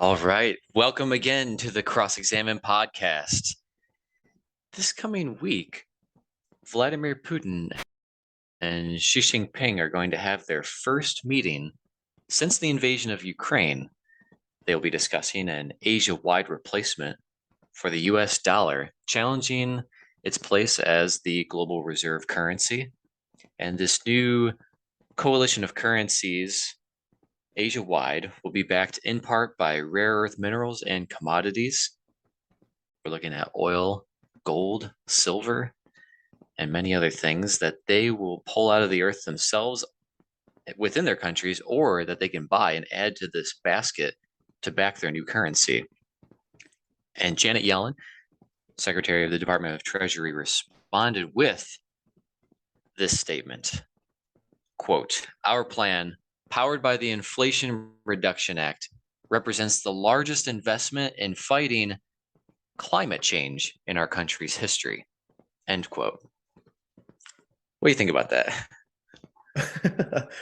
All right. Welcome again to the XExamine podcast. This coming week, Vladimir Putin and Xi Jinping are going to have their first meeting since the invasion of Ukraine. They'll be discussing an Asia-wide replacement for the US dollar, challenging its place as the global reserve currency. And this new coalition of currencies, Asia-wide, will be backed in part by rare earth minerals and commodities. We're looking at oil, gold, silver, and many other things that they will pull out of the earth themselves within their countries, or that they can buy and add to this basket to back their new currency. And Janet Yellen, Secretary of the Department of Treasury, responded with this statement, quote, "Our plan, powered by the Inflation Reduction Act, represents the largest investment in fighting climate change in our country's history," end quote. What do you think about that?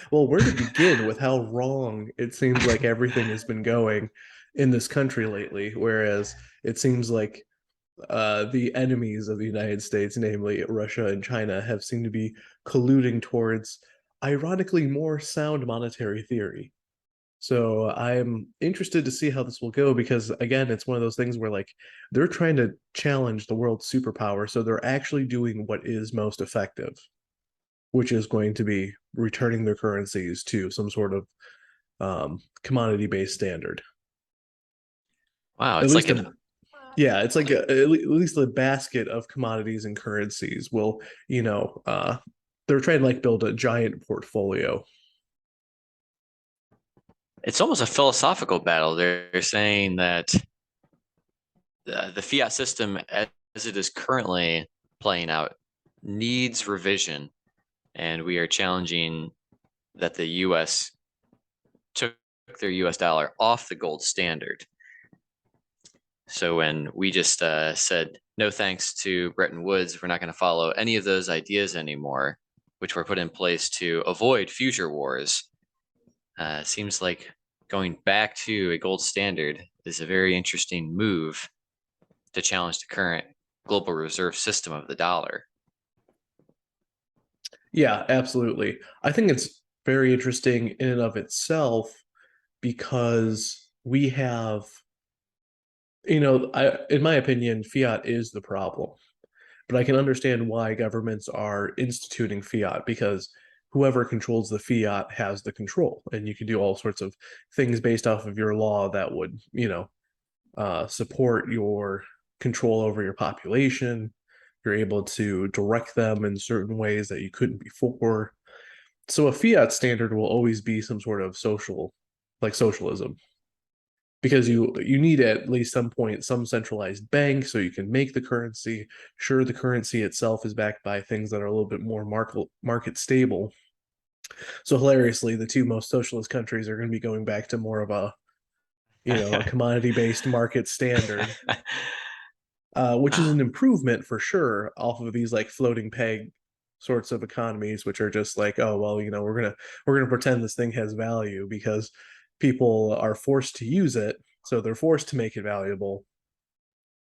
Well, where to begin with how wrong it seems like everything has been going in this country lately, whereas it seems like the enemies of the United States, namely Russia and China, have seemed to be colluding towards, ironically, more sound monetary theory. So I'm interested to see how this will go because, again, it's one of those things where like they're trying to challenge the world's superpower, so they're actually doing what is most effective, which is going to be returning their currencies to some sort of commodity-based standard. Wow, At it's like least an yeah, it's like at least a basket of commodities and currencies will, they're trying to like build a giant portfolio. it's almost a philosophical battle. They're saying that the fiat system as it is currently playing out needs revision, and we are challenging that the US took their US dollar off the gold standard. So when we just said no thanks to Bretton Woods, we're not going to follow any of those ideas anymore, which were put in place to avoid future wars. Seems like going back to a gold standard is a very interesting move to challenge the current global reserve system of the dollar. Yeah, absolutely. I think it's very interesting in and of itself because we have, in my opinion, fiat is the problem. But I can understand why governments are instituting fiat because whoever controls the fiat has the control, and you can do all sorts of things based off of your law that would, support your control over your population. You're able to direct them in certain ways that you couldn't before. So a fiat standard will always be some sort of like socialism, because you need at least some point some centralized bank so you can make the currency. Sure, the currency itself is backed by things that are a little bit more market stable. So hilariously, the two most socialist countries are going to be going back to more of a commodity based market standard, which is an improvement for sure off of these like floating peg sorts of economies, which are just like, oh well, we're gonna pretend this thing has value because people are forced to use it, so they're forced to make it valuable.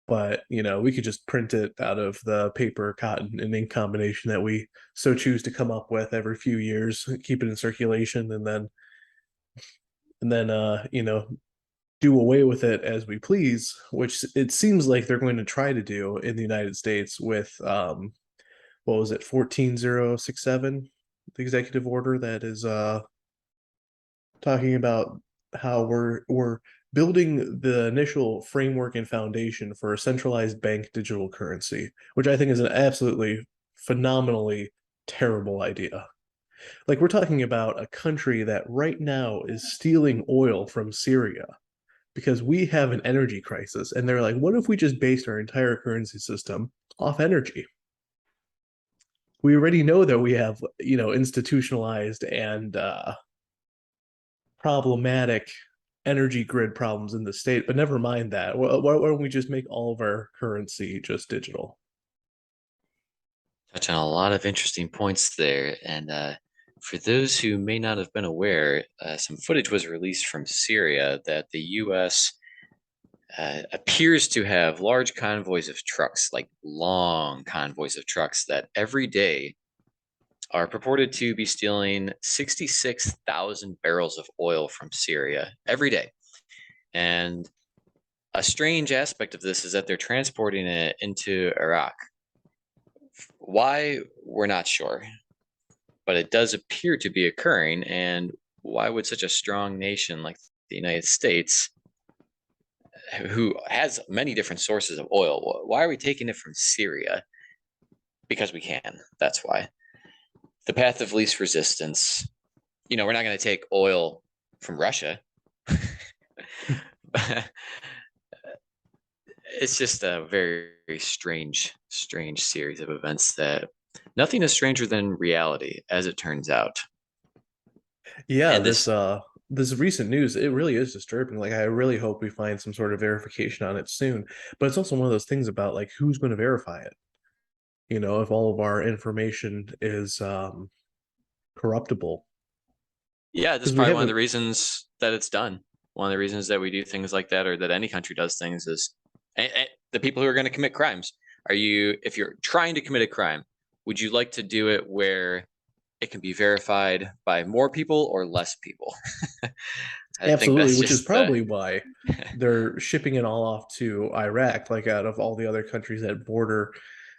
But we could just print it out of the paper, cotton, and ink combination that we so choose to come up with every few years, keep it in circulation, and then do away with it as we please, which it seems like they're going to try to do in the United States with what was it, 14067, the executive order that is talking about how we're building the initial framework and foundation for a centralized bank digital currency, which I think is an absolutely phenomenally terrible idea. Like we're talking about a country that right now is stealing oil from Syria because we have an energy crisis, and they're like, what if we just based our entire currency system off energy? We already know that we have, institutionalized and problematic energy grid problems in the state, but never mind that. Why don't we just make all of our currency just digital? Touch on a lot of interesting points there. And for those who may not have been aware, some footage was released from Syria that the US appears to have large convoys of trucks, like long convoys of trucks, that every day are purported to be stealing 66,000 barrels of oil from Syria every day. And a strange aspect of this is that they're transporting it into Iraq. Why, we're not sure, but it does appear to be occurring. And why would such a strong nation like the United States, who has many different sources of oil, why are we taking it from Syria? Because we can. That's why. The path of least resistance. We're not going to take oil from Russia. It's just a very, very strange series of events that nothing is stranger than reality, as it turns out. Yeah, And this recent news, it really is disturbing. Like I really hope we find some sort of verification on it soon. But it's also one of those things about like who's going to verify it? If all of our information is corruptible. yeah, this is Because we probably one of the haven't reasons that it's done. One of the reasons that we do things like that, or that any country does things, is the people who are going to commit crimes. If you're trying to commit a crime, would you like to do it where it can be verified by more people or less people? I think absolutely, that's which is just the probably why they're shipping it all off to Iraq, like out of all the other countries that border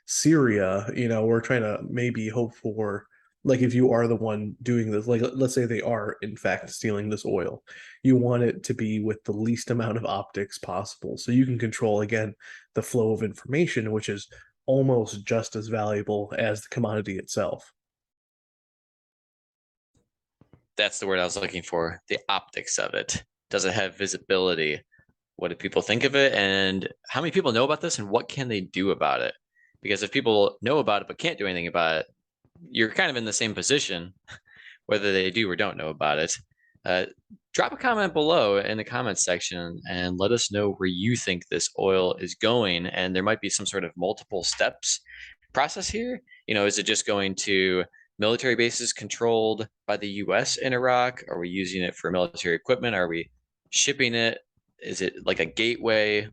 Syria. We're trying to maybe hope for, like, if you are the one doing this, like, let's say they are in fact stealing this oil, you want it to be with the least amount of optics possible, so you can control again the flow of information, which is almost just as valuable as the commodity itself. that's the word I was looking for. The optics of it. Does it have visibility? What do people think of it? And how many people know about this? And what can they do about it? Because if people know about it but can't do anything about it, you're kind of in the same position, whether they do or don't know about it. Uh, Drop a comment below in the comments section and let us know where you think this oil is going. And there might be some sort of multiple steps process here. Is it just going to military bases controlled by the US in Iraq? Are we using it for military equipment? Are we shipping it? Is it like a gateway?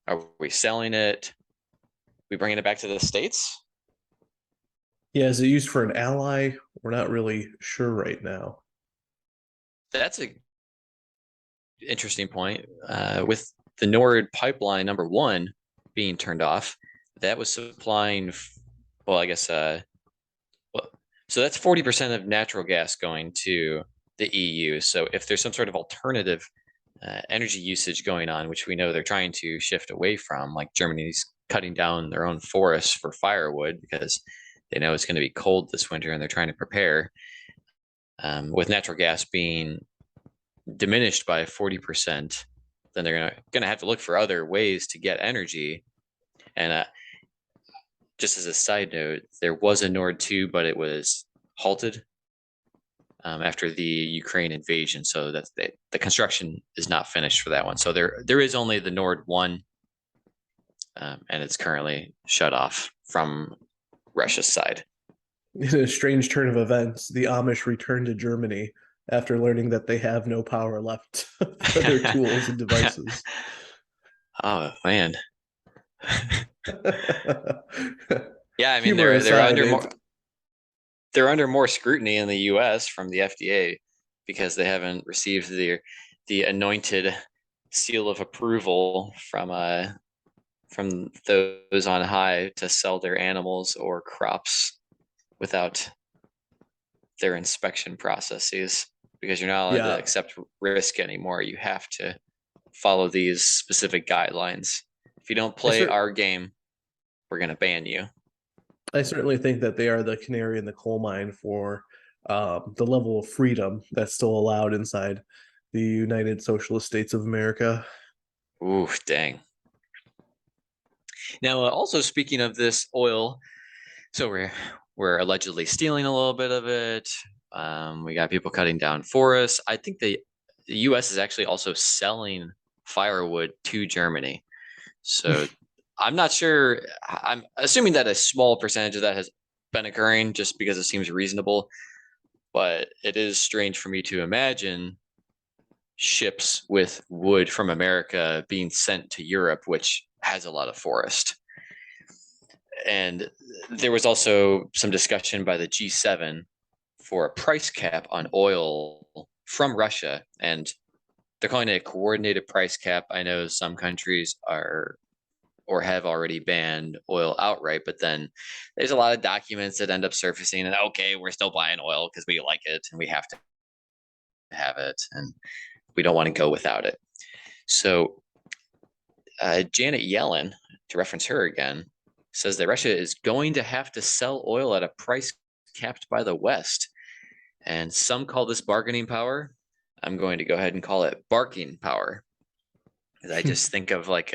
Are we selling it? We bringing it back to the States? Yeah, is it used for an ally? We're not really sure right now. That's a interesting point. With the Nord pipeline #1 being turned off, that was supplying, well, I guess, well, so that's 40% of natural gas going to the EU. So if there's some sort of alternative energy usage going on, which we know they're trying to shift away from, like Germany's cutting down their own forests for firewood because they know it's going to be cold this winter and they're trying to prepare. With natural gas being diminished by 40%, then they're gonna have to look for other ways to get energy. And just as a side note, there was a Nord 2, but it was halted after the Ukraine invasion. So that's the construction is not finished for that one. So there is only the Nord 1, and it's currently shut off from Russia's side. In a strange turn of events, the Amish return to Germany after learning that they have no power left for their tools and devices. Oh man. Yeah, I mean Humor they're aside, under more they're under more scrutiny in the US from the FDA because they haven't received the anointed seal of approval from those on high to sell their animals or crops without their inspection processes, because you're not allowed to yeah, accept risk anymore. You have to follow these specific guidelines. If you don't I play cer- our game, we're going to ban you. I certainly think that they are the canary in the coal mine for the level of freedom that's still allowed inside the United Socialist States of America. Ooh, dang. Now, also speaking of this oil, so we're allegedly stealing a little bit of it. We got people cutting down forests. I think the U.S. is actually also selling firewood to Germany. So I'm not sure. I'm assuming that a small percentage of that has been occurring just because it seems reasonable. But it is strange for me to imagine ships with wood from America being sent to Europe, which has a lot of forest. And there was also some discussion by the G7 for a price cap on oil from Russia. And they're calling it a coordinated price cap. I know some countries are or have already banned oil outright, but then there's a lot of documents that end up surfacing and okay, we're still buying oil because we like it and we have to have it and we don't want to go without it. So Janet Yellen, to reference her again, says that Russia is going to have to sell oil at a price capped by the West. And some call this bargaining power. I'm going to go ahead and call it barking power. Because I just think of like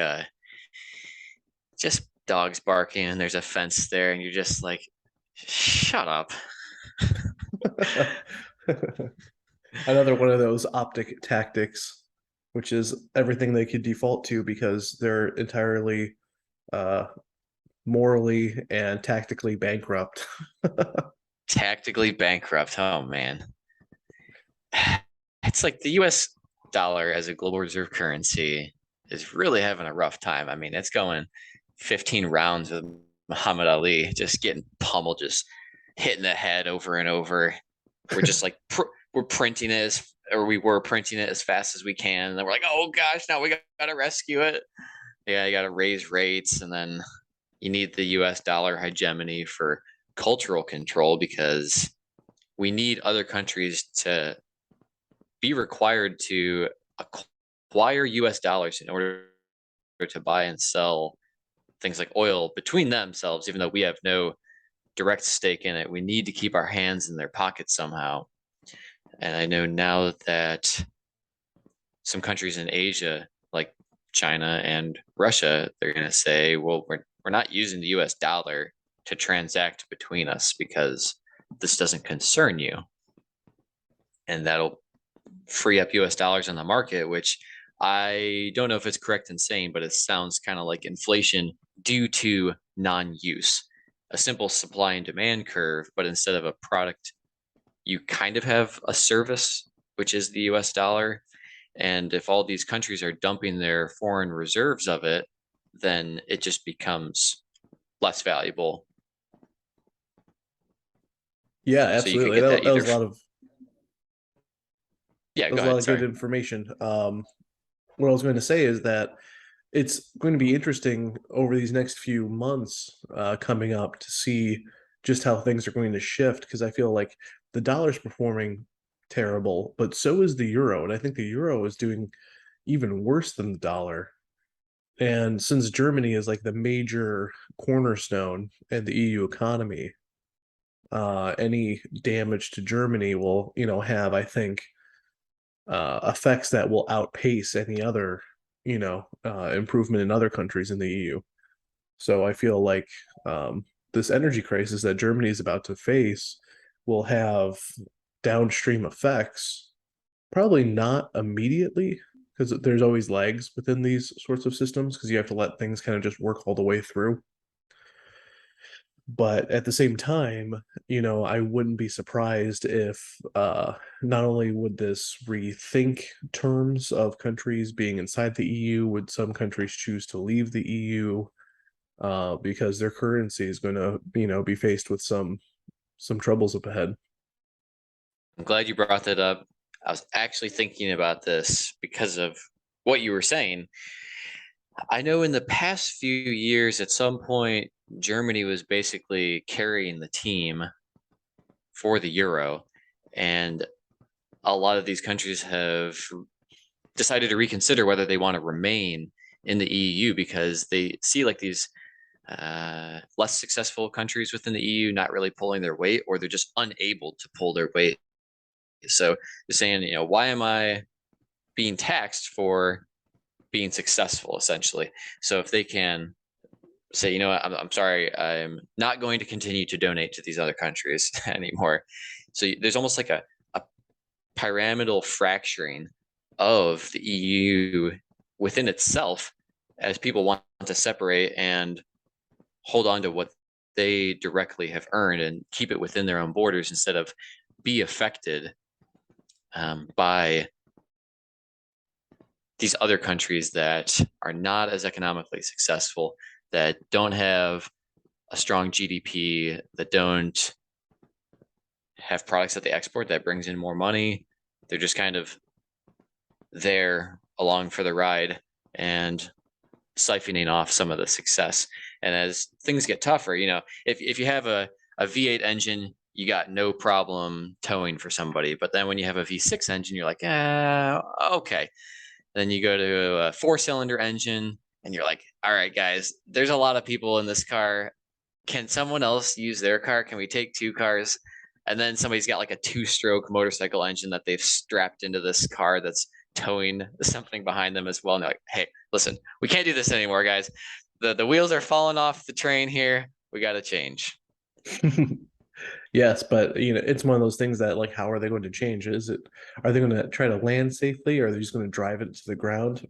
just dogs barking and there's a fence there and you're just like, shut up. Another one of those optic tactics, which is everything they could default to because they're entirely morally and tactically bankrupt. Tactically bankrupt. Oh man. It's like the US dollar as a global reserve currency is really having a rough time. I mean, it's going 15 rounds with Muhammad Ali, just getting pummeled, just hitting the head over and over. We're just like, we're printing it we were printing it as fast as we can. And then we're like, oh gosh, now we got to rescue it. Yeah, you got to raise rates. And then you need the US dollar hegemony for cultural control because we need other countries to be required to acquire US dollars in order to buy and sell things like oil between themselves, even though we have no direct stake in it. We need to keep our hands in their pockets somehow. And I know now that some countries in Asia, like China and Russia, they're going to say, well, we're not using the US dollar to transact between us because this doesn't concern you. And that'll free up US dollars on the market, which I don't know if it's correct in saying, but it sounds kind of like inflation due to non-use. A simple supply and demand curve, but instead of a product, you kind of have a service, which is the US dollar. And if all these countries are dumping their foreign reserves of it, then it just becomes less valuable. Yeah, So you could absolutely. get that That either. was a lot of Yeah, that go was a lot ahead. of good Sorry. information. What I was going to say is that it's going to be interesting over these next few months coming up to see just how things are going to shift because I feel like the dollar's performing terrible, but so is the euro, and I think the euro is doing even worse than the dollar. And since Germany is like the major cornerstone in the EU economy, any damage to Germany will, have, I think, effects that will outpace any other, improvement in other countries in the EU. So I feel like this energy crisis that Germany is about to face will have downstream effects, probably not immediately, because there's always lags within these sorts of systems, because you have to let things kind of just work all the way through. But at the same time, I wouldn't be surprised if not only would this rethink terms of countries being inside the EU, would some countries choose to leave the EU because their currency is going to, be faced with some troubles up ahead. I'm glad you brought that up. I was actually thinking about this because of what you were saying. I know in the past few years, at some point, Germany was basically carrying the team for the Euro. And a lot of these countries have decided to reconsider whether they want to remain in the EU because they see like these less successful countries within the EU not really pulling their weight, or they're just unable to pull their weight. So they're saying, why am I being taxed for being successful, essentially? So if they can say, I'm sorry, I'm not going to continue to donate to these other countries anymore. So there's almost like a pyramidal fracturing of the EU within itself as people want to separate and hold on to what they directly have earned and keep it within their own borders instead of be affected by these other countries that are not as economically successful, that don't have a strong GDP, that don't have products that they export that brings in more money. They're just kind of there along for the ride and siphoning off some of the success. And as things get tougher, if you have a V8 engine, you got no problem towing for somebody. But then when you have a V6 engine, you're like, okay. Then you go to a 4-cylinder engine and you're like, all right, guys, there's a lot of people in this car. Can someone else use their car? Can we take 2 cars? And then somebody's got like a 2-stroke motorcycle engine that they've strapped into this car that's towing something behind them as well. And they're like, hey, listen, we can't do this anymore, guys. The wheels are falling off the train here. We got to change. Yes, but it's one of those things that, like, how are they going to change? Are they going to try to land safely, or are they just going to drive it to the ground?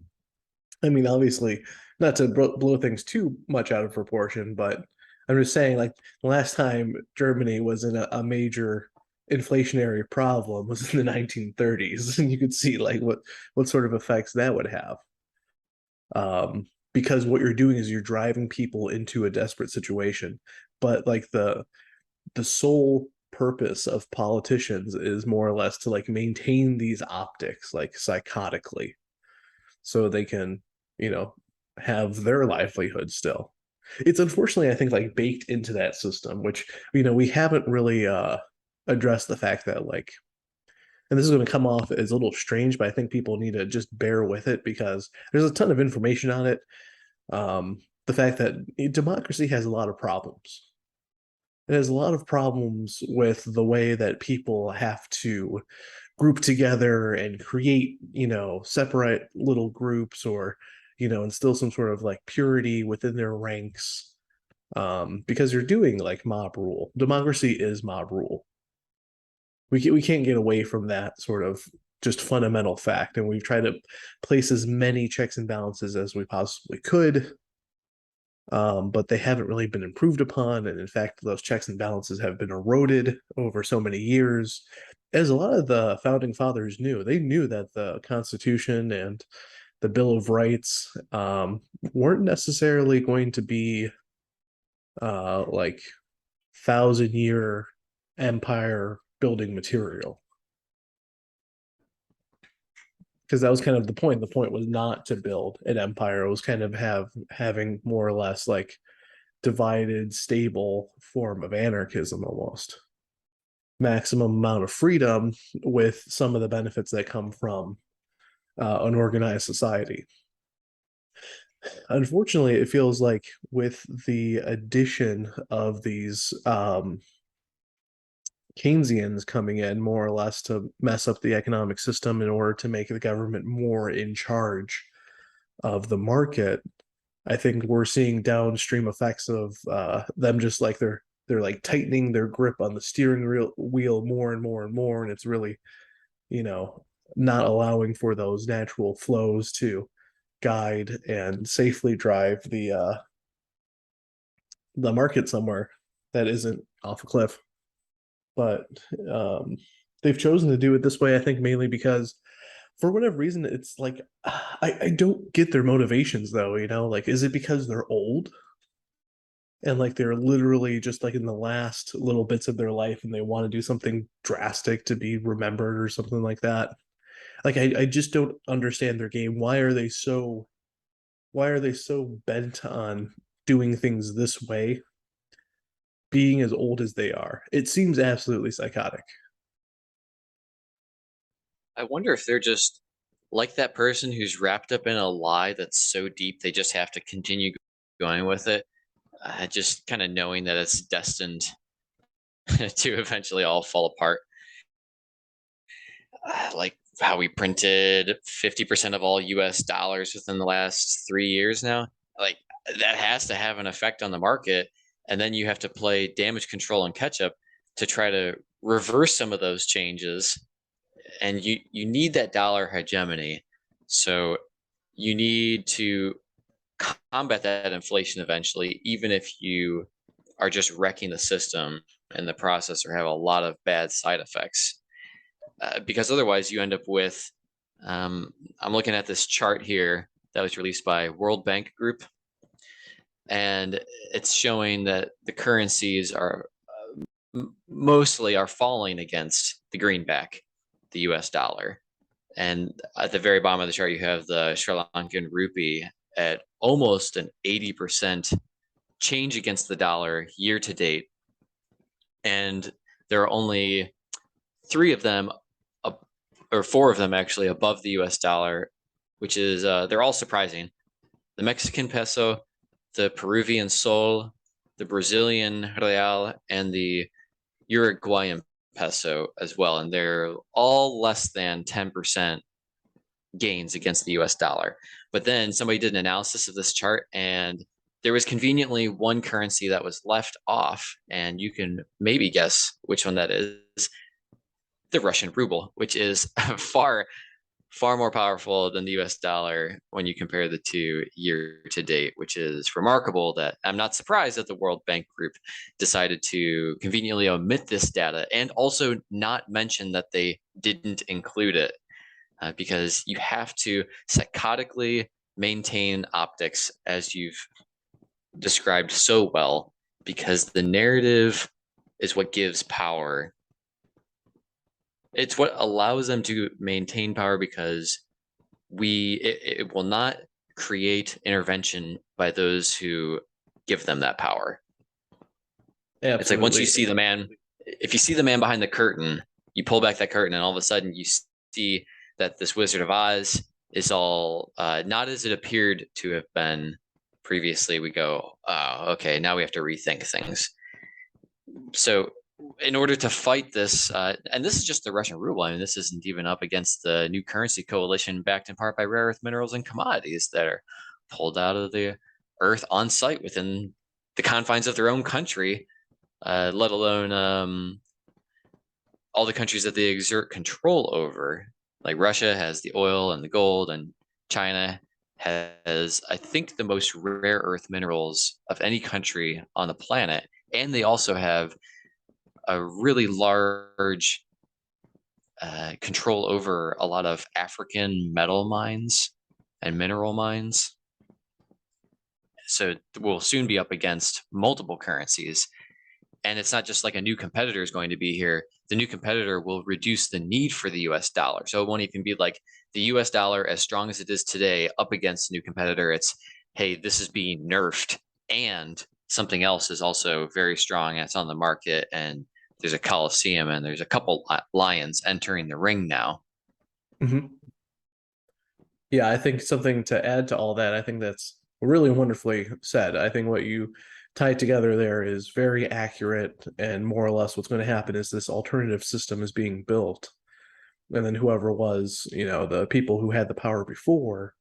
I mean, obviously, not to blow things too much out of proportion, but I'm just saying, like, the last time Germany was in a major inflationary problem was in the 1930s, and you could see like what sort of effects that would have. Because what you're doing is you're driving people into a desperate situation, but like the sole purpose of politicians is more or less to like maintain these optics like psychotically so they can, you know, have their livelihood still. It's unfortunately, I think, like baked into that system, which, we haven't really addressed the fact that, like, and this is going to come off as a little strange, but I think people need to just bear with it because there's a ton of information on it. The fact that democracy has a lot of problems. It has a lot of problems with the way that people have to group together and create, separate little groups, or, instill some sort of like purity within their ranks. Because you're doing like mob rule. Democracy is mob rule. We can't get away from that sort of just fundamental fact, and we've tried to place as many checks and balances as we possibly could, but they haven't really been improved upon. And in fact, those checks and balances have been eroded over so many years. As a lot of the founding fathers knew, they knew that the Constitution and the Bill of Rights weren't necessarily going to be like 1,000-year empire building material. Because that was kind of the point. The point was not to build an empire. It was kind of having more or less like divided, stable form of anarchism almost. Maximum amount of freedom with some of the benefits that come from an organized society. Unfortunately, it feels like with the addition of these Keynesians coming in more or less to mess up the economic system in order to make the government more in charge of the market, I think we're seeing downstream effects of them just like they're like tightening their grip on the steering wheel more and more and more, and it's really, you know, not allowing for those natural flows to guide and safely drive the market somewhere that isn't off a cliff. But um, they've chosen to do it this way, I think, mainly because for whatever reason, it's like I don't get their motivations though, like, is it because they're old and like they're literally just like in the last little bits of their life and they want to do something drastic to be remembered or something like that? Like I just don't understand their game. Why are they so bent on doing things this way, being as old as they are? It seems absolutely psychotic. I wonder if they're just like that person who's wrapped up in a lie that's so deep they just have to continue going with it, just kind of knowing that it's destined to eventually all fall apart. Like how we printed 50% of all US dollars within the last 3 years now. Like that has to have an effect on the market. And then you have to play damage control and catch up to try to reverse some of those changes. And you need that dollar hegemony. So you need to combat that inflation eventually, even if you are just wrecking the system in the process or have a lot of bad side effects. Because otherwise, you end up with I'm looking at this chart here that was released by World Bank Group, and it's showing that the currencies are mostly are falling against the greenback, the US dollar. And at the very bottom of the chart, you have the Sri Lankan rupee at almost an 80% change against the dollar year to date. And there are only three of them, or four of them actually, above the US dollar, which is, they're all surprising. The Mexican peso, the Peruvian sol, the Brazilian real, and the Uruguayan peso as well. And they're all less than 10% gains against the US dollar. But then somebody did an analysis of this chart, and there was conveniently one currency that was left off, and you can maybe guess which one that is. The Russian ruble, which is far more powerful than the US dollar when you compare the two year to date, which is remarkable. That I'm not surprised that the World Bank Group decided to conveniently omit this data and also not mention that they didn't include it, because you have to psychotically maintain optics as you've described so well, because the narrative is what gives power. It's what allows them to maintain power, because it will not create intervention by those who give them that power. Absolutely. It's like once you see the man, if you see the man behind the curtain, you pull back that curtain, and all of a sudden you see that this Wizard of Oz is all not as it appeared to have been previously. We go, oh, okay, now we have to rethink things. So in order to fight this, and this is just the Russian ruble, I mean, this isn't even up against the new currency coalition backed in part by rare earth minerals and commodities that are pulled out of the earth on site within the confines of their own country, let alone all the countries that they exert control over. Like Russia has the oil and the gold, and China has, I think, the most rare earth minerals of any country on the planet. And they also have a really large control over a lot of African metal mines and mineral mines. So we'll soon be up against multiple currencies. And it's not just like a new competitor is going to be here. The new competitor will reduce the need for the US dollar. So it won't even be like the US dollar, as strong as it is today, up against a new competitor. It's, hey, this is being nerfed, and something else is also very strong, and it's on the market, and there's a Coliseum, and there's a couple lions entering the ring now. Mm-hmm. Yeah, I think something to add to all that, I think that's really wonderfully said. I think what you tied together there is very accurate, and more or less what's going to happen is this alternative system is being built. And then whoever was, the people who had the power before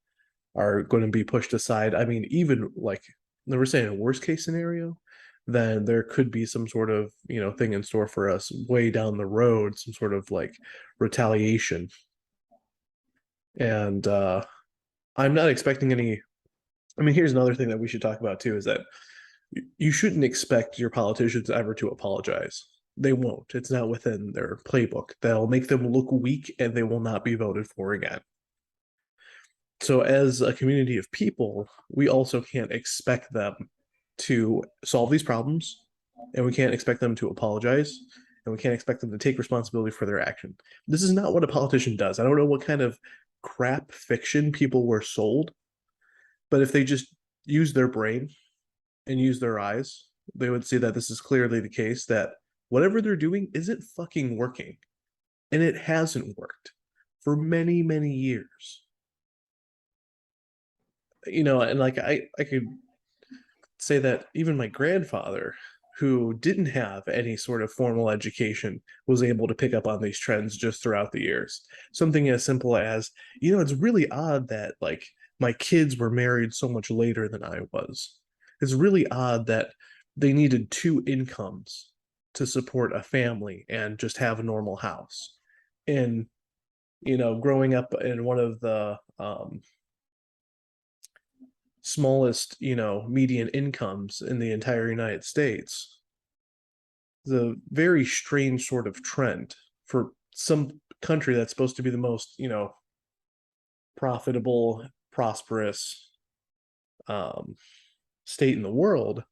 are going to be pushed aside. I mean, even like they were saying, a worst case scenario, then there could be some sort of, thing in store for us way down the road, some sort of like retaliation. And I'm not expecting any. I mean, here's another thing that we should talk about too, is that you shouldn't expect your politicians ever to apologize. They won't. It's not within their playbook. That'll make them look weak, and they will not be voted for again. So as a community of people, we also can't expect them to solve these problems, and we can't expect them to apologize, and we can't expect them to take responsibility for their action. This is not what a politician does. I don't know what kind of crap fiction people were sold, but if they just use their brain and use their eyes, they would see that this is clearly the case, that whatever they're doing isn't fucking working. And it hasn't worked for many, many years. And like I could say that even my grandfather, who didn't have any sort of formal education, was able to pick up on these trends just throughout the years. Something as simple as, it's really odd that like my kids were married so much later than I was. It's really odd that they needed two incomes to support a family and just have a normal house. And, growing up in one of the smallest, median incomes in the entire United States, the very strange sort of trend for some country that's supposed to be the most, profitable, prosperous um, state in the world,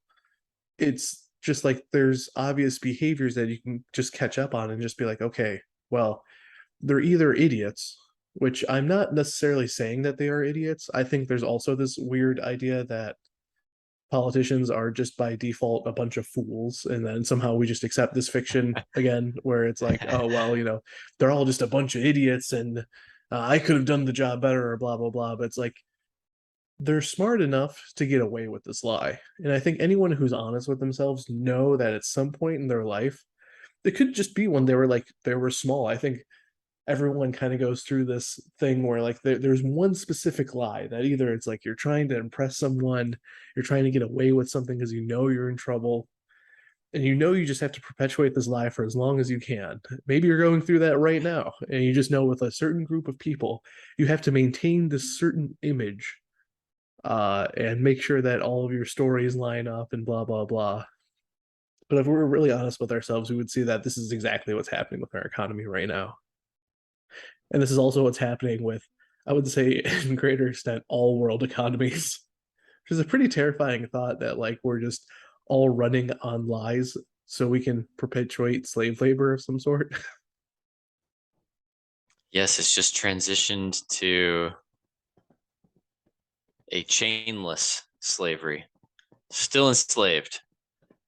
it's just like there's obvious behaviors that you can just catch up on and just be like, okay, well, they're either idiots, which I'm not necessarily saying that they are idiots. I think there's also this weird idea that politicians are just by default a bunch of fools, and then somehow we just accept this fiction again, where it's like, oh well, they're all just a bunch of idiots, and I could have done the job better, or blah blah blah. But it's like they're smart enough to get away with this lie, and I think anyone who's honest with themselves know that at some point in their life, it could just be when they were small. I think everyone kind of goes through this thing where like there's one specific lie that either it's like you're trying to impress someone, you're trying to get away with something because you know you're in trouble, and you just have to perpetuate this lie for as long as you can. Maybe you're going through that right now, and you just know with a certain group of people, you have to maintain this certain image, and make sure that all of your stories line up and blah blah blah. But if we were really honest with ourselves, we would see that this is exactly what's happening with our economy right now. And this is also what's happening with, I would say, in greater extent, all world economies, which is a pretty terrifying thought that like we're just all running on lies so we can perpetuate slave labor of some sort. Yes, it's just transitioned to a chainless slavery. Still enslaved,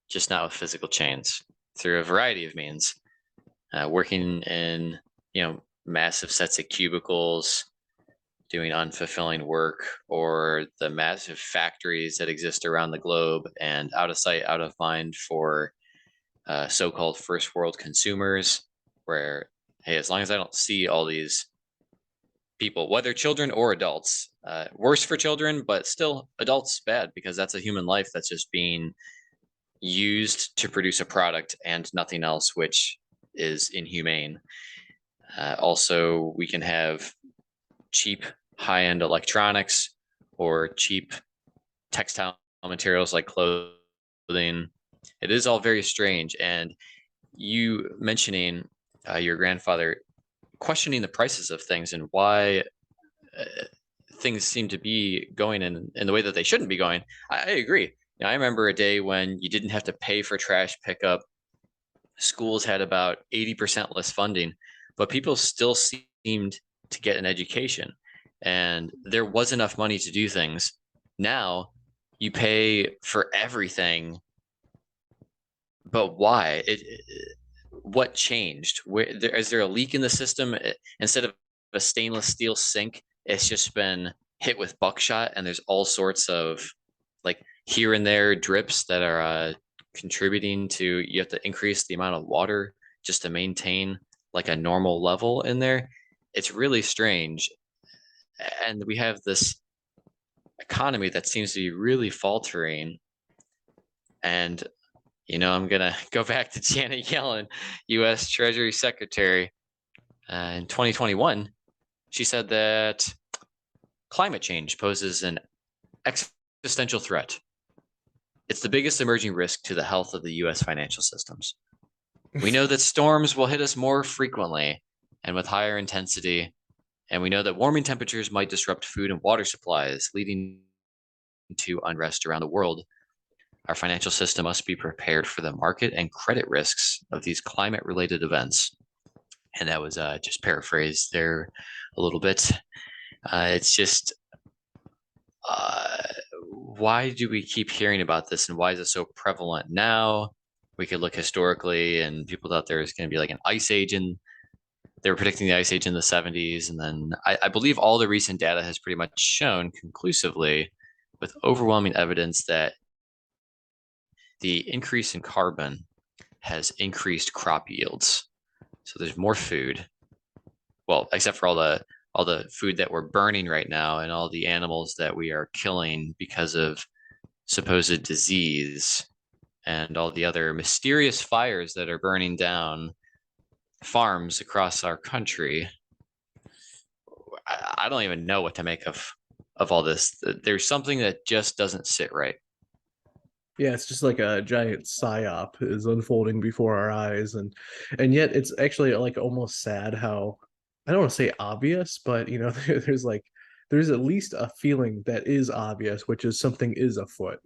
just not with physical chains, through a variety of means. Working in, massive sets of cubicles, doing unfulfilling work, or the massive factories that exist around the globe and out of sight, out of mind for so-called first world consumers, where, hey, as long as I don't see all these people, whether children or adults, worse for children, but still adults bad, because that's a human life that's just being used to produce a product and nothing else, which is inhumane. Also, we can have cheap high-end electronics or cheap textile materials like clothing. It is all very strange. And you mentioning your grandfather questioning the prices of things and why things seem to be going in the way that they shouldn't be going. I agree. I remember a day when you didn't have to pay for trash pickup. Schools had about 80% less funding, but people still seemed to get an education, and there was enough money to do things. Now you pay for everything, but why? What changed? Is there a leak in the system? Instead of a stainless steel sink, it's just been hit with buckshot, and there's all sorts of like here and there drips that are contributing to, you have to increase the amount of water just to maintain like a normal level in there. It's really strange. And we have this economy that seems to be really faltering. And, I'm going to go back to Janet Yellen, US Treasury Secretary. In 2021, she said that climate change poses an existential threat. It's the biggest emerging risk to the health of the US financial systems. We know that storms will hit us more frequently and with higher intensity, and we know that warming temperatures might disrupt food and water supplies, leading to unrest around the world. Our financial system must be prepared for the market and credit risks of these climate-related events. And that was just paraphrased there a little bit. It's just, why do we keep hearing about this, and why is it so prevalent now? We could look historically, and people thought there was going to be like an ice age, and they were predicting the ice age in the 70s. And then I believe all the recent data has pretty much shown conclusively with overwhelming evidence that the increase in carbon has increased crop yields. So there's more food. Well, except for all the food that we're burning right now and all the animals that we are killing because of supposed disease and all the other mysterious fires that are burning down farms across our country. I don't even know what to make of all this. There's something that just doesn't sit right. Yeah, it's just like a giant psyop is unfolding before our eyes, and yet it's actually like almost sad how, I don't want to say obvious, but there's like there's at least a feeling that is obvious, which is something is afoot.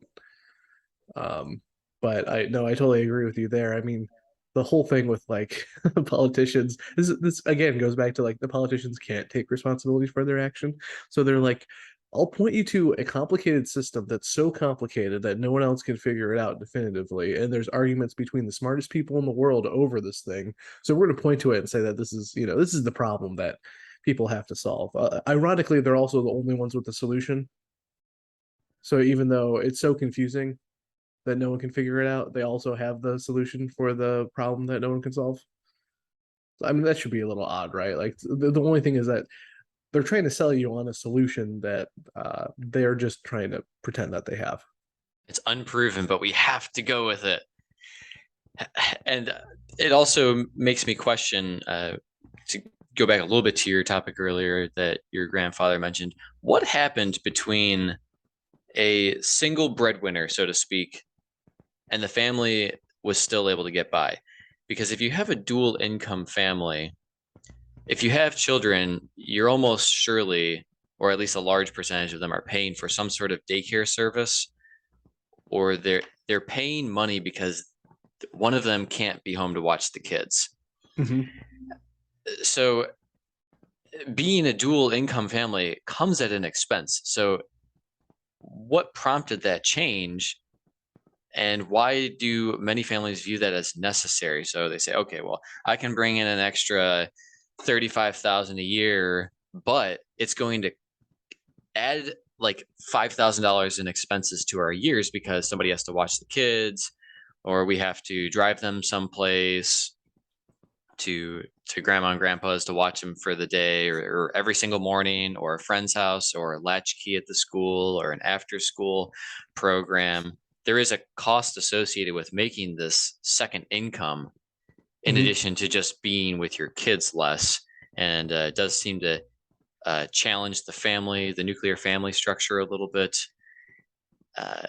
Um, but I no, I totally agree with you there. I mean, the whole thing with like politicians, this again goes back to like the politicians can't take responsibility for their action. So they're like, I'll point you to a complicated system that's so complicated that no one else can figure it out definitively. And there's arguments between the smartest people in the world over this thing. So we're going to point to it and say that this is, this is the problem that people have to solve. Ironically, they're also the only ones with the solution. So even though it's so confusing that no one can figure it out, they also have the solution for the problem that no one can solve. I mean, that should be a little odd, right? Like the only thing is that they're trying to sell you on a solution that they're just trying to pretend that they have. It's unproven, but we have to go with it. And it also makes me question, to go back a little bit to your topic earlier that your grandfather mentioned, what happened between a single breadwinner, so to speak, and the family was still able to get by? Because if you have a dual income family, if you have children, you're almost surely, or at least a large percentage of them, are paying for some sort of daycare service, or they're paying money because one of them can't be home to watch the kids. Mm-hmm. So being a dual income family comes at an expense. So what prompted that change, and why do many families view that as necessary? So they say, okay, well, I can bring in an extra 35,000 a year, but it's going to add like $5,000 in expenses to our years because somebody has to watch the kids, or we have to drive them someplace to grandma and grandpa's to watch them for the day, or every single morning, or a friend's house, or a latchkey at the school, or an after school program. There is a cost associated with making this second income in Mm-hmm. addition to just being with your kids less. And it does seem to challenge the nuclear family structure a little bit. Uh,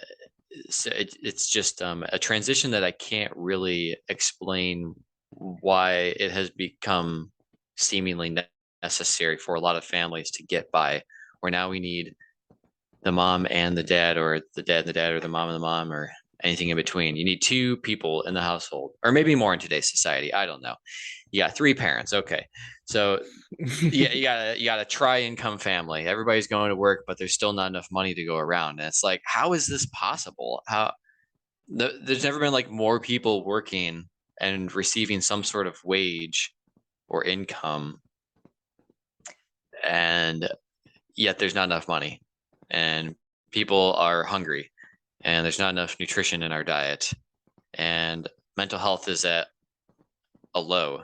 so it's just a transition that I can't really explain why it has become seemingly necessary for a lot of families to get by, where now we need the mom and the dad, or the dad and the dad, or the mom and the mom, or anything in between. You need two people in the household, or maybe more in today's society. I don't know. You got three parents. Okay. So yeah, you got a tri-income family. Everybody's going to work, but there's still not enough money to go around. And it's like, how is this possible? There's never been like more people working and receiving some sort of wage or income, and yet there's not enough money, and people are hungry, and there's not enough nutrition in our diet, and mental health is at a low,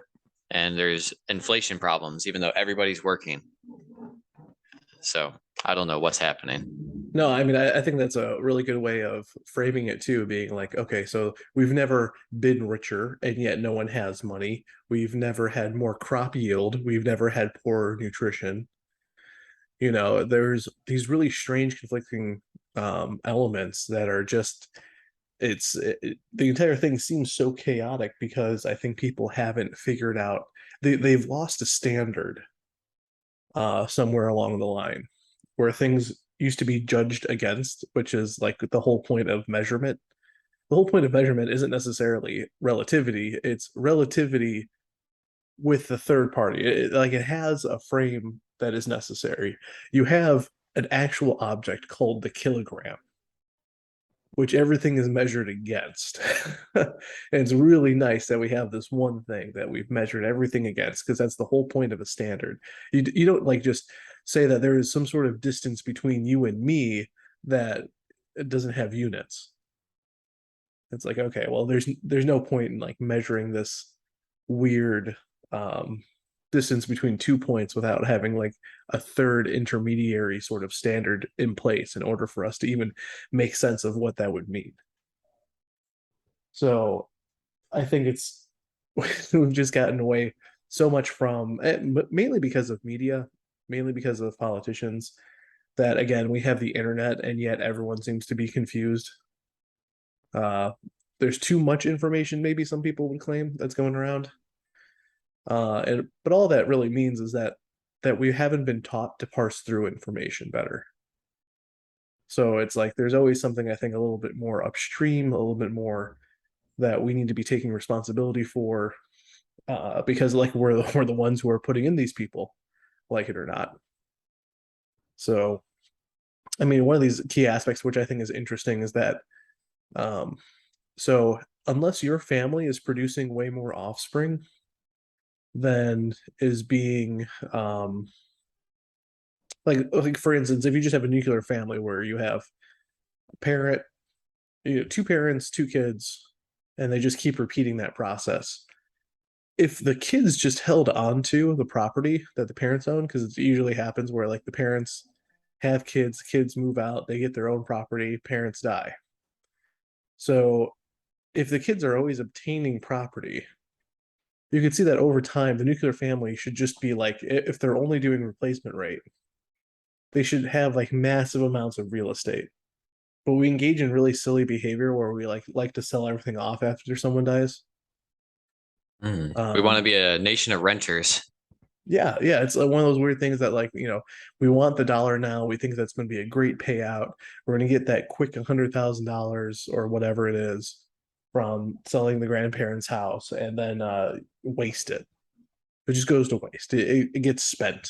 and there's inflation problems, even though everybody's working. So I don't know what's happening. No, I mean, I think that's a really good way of framing it too, being like, okay, so we've never been richer, and yet no one has money. We've never had more crop yield. We've never had poorer nutrition. There's these really strange conflicting elements that are just, the entire thing seems so chaotic because I think people haven't figured out, they've lost a standard somewhere along the line where things used to be judged against, which is like the whole point of measurement. The whole point of measurement isn't necessarily relativity, it's relativity with the third party. It has a frame that is necessary. You have an actual object called the kilogram, which everything is measured against. And it's really nice that we have this one thing that we've measured everything against, because that's the whole point of a standard. You don't like just say that there is some sort of distance between you and me that it doesn't have units. It's like, okay, well, there's no point in like measuring this weird um distance between 2 points without having like a third intermediary sort of standard in place in order for us to even make sense of what that would mean. So I think it's we've just gotten away so much from, mainly because of media, mainly because of politicians, that again we have the internet and yet everyone seems to be confused. Uh, there's too much information, maybe some people would claim, that's going around. And but all that really means is that that we haven't been taught to parse through information better. So it's like there's always something I think a little bit more upstream, a little bit more that we need to be taking responsibility for, because like we're the ones who are putting in these people, like it or not. So I mean, one of these key aspects which I think is interesting is that um, so unless your family is producing way more offspring than is being like for instance, if you just have a nuclear family where you have a parent, two parents, two kids, and they just keep repeating that process. If the kids just held on to the property that the parents own, because it usually happens where like the parents have kids move out, they get their own property, parents die. So if the kids are always obtaining property, you can see that over time, the nuclear family should just be like, if they're only doing replacement rate, they should have like massive amounts of real estate. But we engage in really silly behavior where we like to sell everything off after someone dies. We want to Um, be a nation of renters. yeah, yeah, it's like one of those weird things that like we want the dollar now. We think that's going to be a great payout. We're going to get that quick $100,000 or whatever it is from selling the grandparents' house, and then waste it. It just goes to waste. It gets spent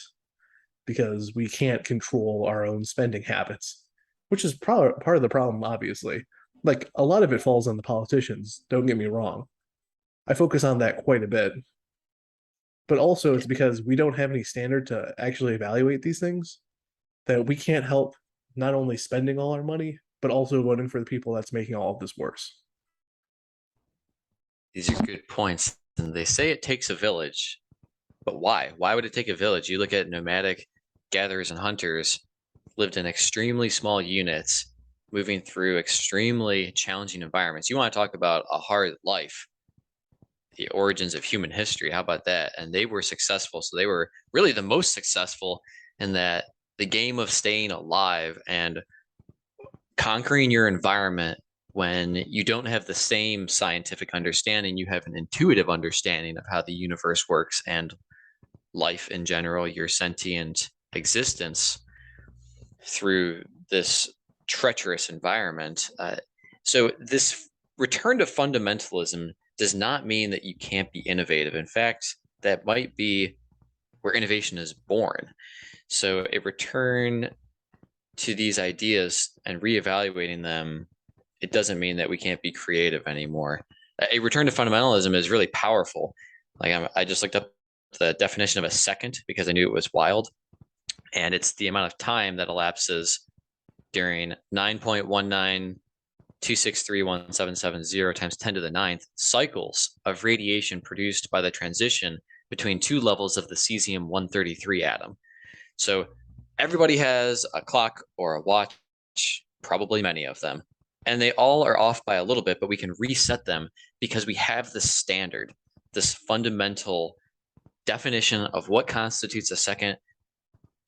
because we can't control our own spending habits, which is probably part of the problem, obviously. Like a lot of it falls on the politicians, don't get me wrong. I focus on that quite a bit, but also it's because we don't have any standard to actually evaluate these things that we can't help not only spending all our money, but also voting for the people that's making all of this worse. These are good points. And they say it takes a village, but why? Why would it take a village? You look at nomadic gatherers and hunters lived in extremely small units, moving through extremely challenging environments. You want to talk about a hard life, the origins of human history. How about that? And they were successful. So they were really the most successful in that the game of staying alive and conquering your environment when you don't have the same scientific understanding, you have an intuitive understanding of how the universe works and life in general, your sentient existence through this treacherous environment. So this return to fundamentalism does not mean that you can't be innovative. In fact, that might be where innovation is born. So a return to these ideas and reevaluating them, it doesn't mean that we can't be creative anymore. A return to fundamentalism is really powerful. Like I just looked up the definition of a second because I knew it was wild, and it's the amount of time that elapses during 9.192631770 times 10 to the ninth cycles of radiation produced by the transition between two levels of the cesium-133 atom. So everybody has a clock or a watch, probably many of them, and they all are off by a little bit, but we can reset them because we have this standard, this fundamental definition of what constitutes a second.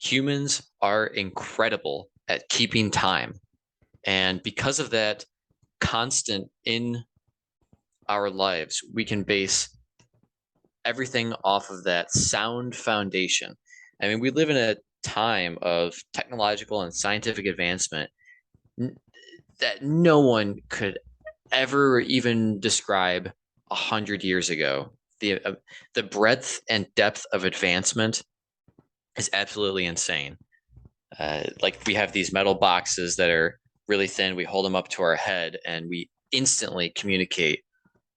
Humans are incredible at keeping time. And because of that constant in our lives, we can base everything off of that sound foundation. I mean, we live in a time of technological and scientific advancement that no one could ever even describe 100 years ago. The breadth and depth of advancement is absolutely insane. Like we have these metal boxes that are really thin. We hold them up to our head and we instantly communicate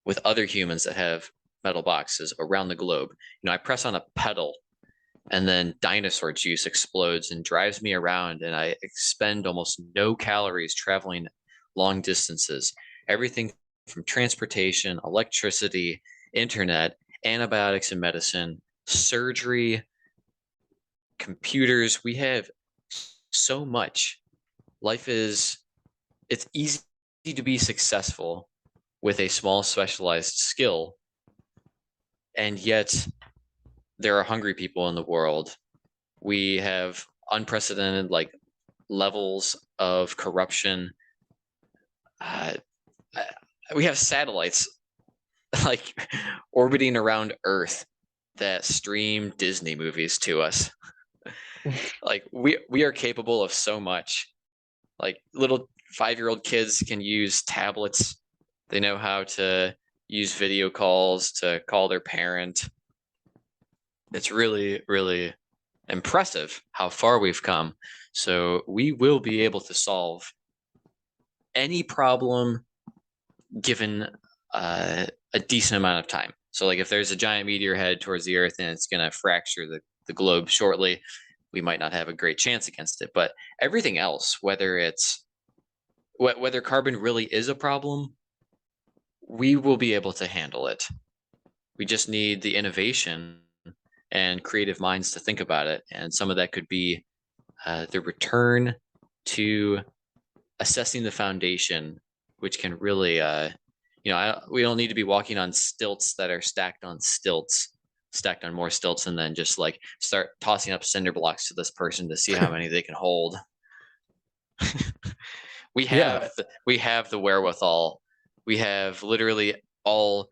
with other humans that have metal boxes around the globe. I press on a pedal and then dinosaur juice explodes and drives me around, and I expend almost no calories traveling long distances. Everything from transportation, electricity, internet, antibiotics and medicine, surgery, computers. We have so much. It's easy to be successful with a small specialized skill, and yet there are hungry people in the world. We have unprecedented levels of corruption. Uh, we have satellites like orbiting around Earth that stream Disney movies to us. Like we are capable of so much. Like little 5-year-old kids can use tablets. They know how to use video calls to call their parent. It's really, really impressive how far we've come. So we will be able to solve any problem given a decent amount of time. So like if there's a giant meteor headed towards the Earth and it's going to fracture the globe shortly, we might not have a great chance against it. But everything else, whether carbon really is a problem, we will be able to handle it. We just need the innovation and creative minds to think about it. And some of that could be the return to assessing the foundation, which can really, we don't need to be walking on stilts that are stacked on stilts, stacked on more stilts, and then just like start tossing up cinder blocks to this person to see how many they can hold. we Yeah, have we have the wherewithal. We have literally all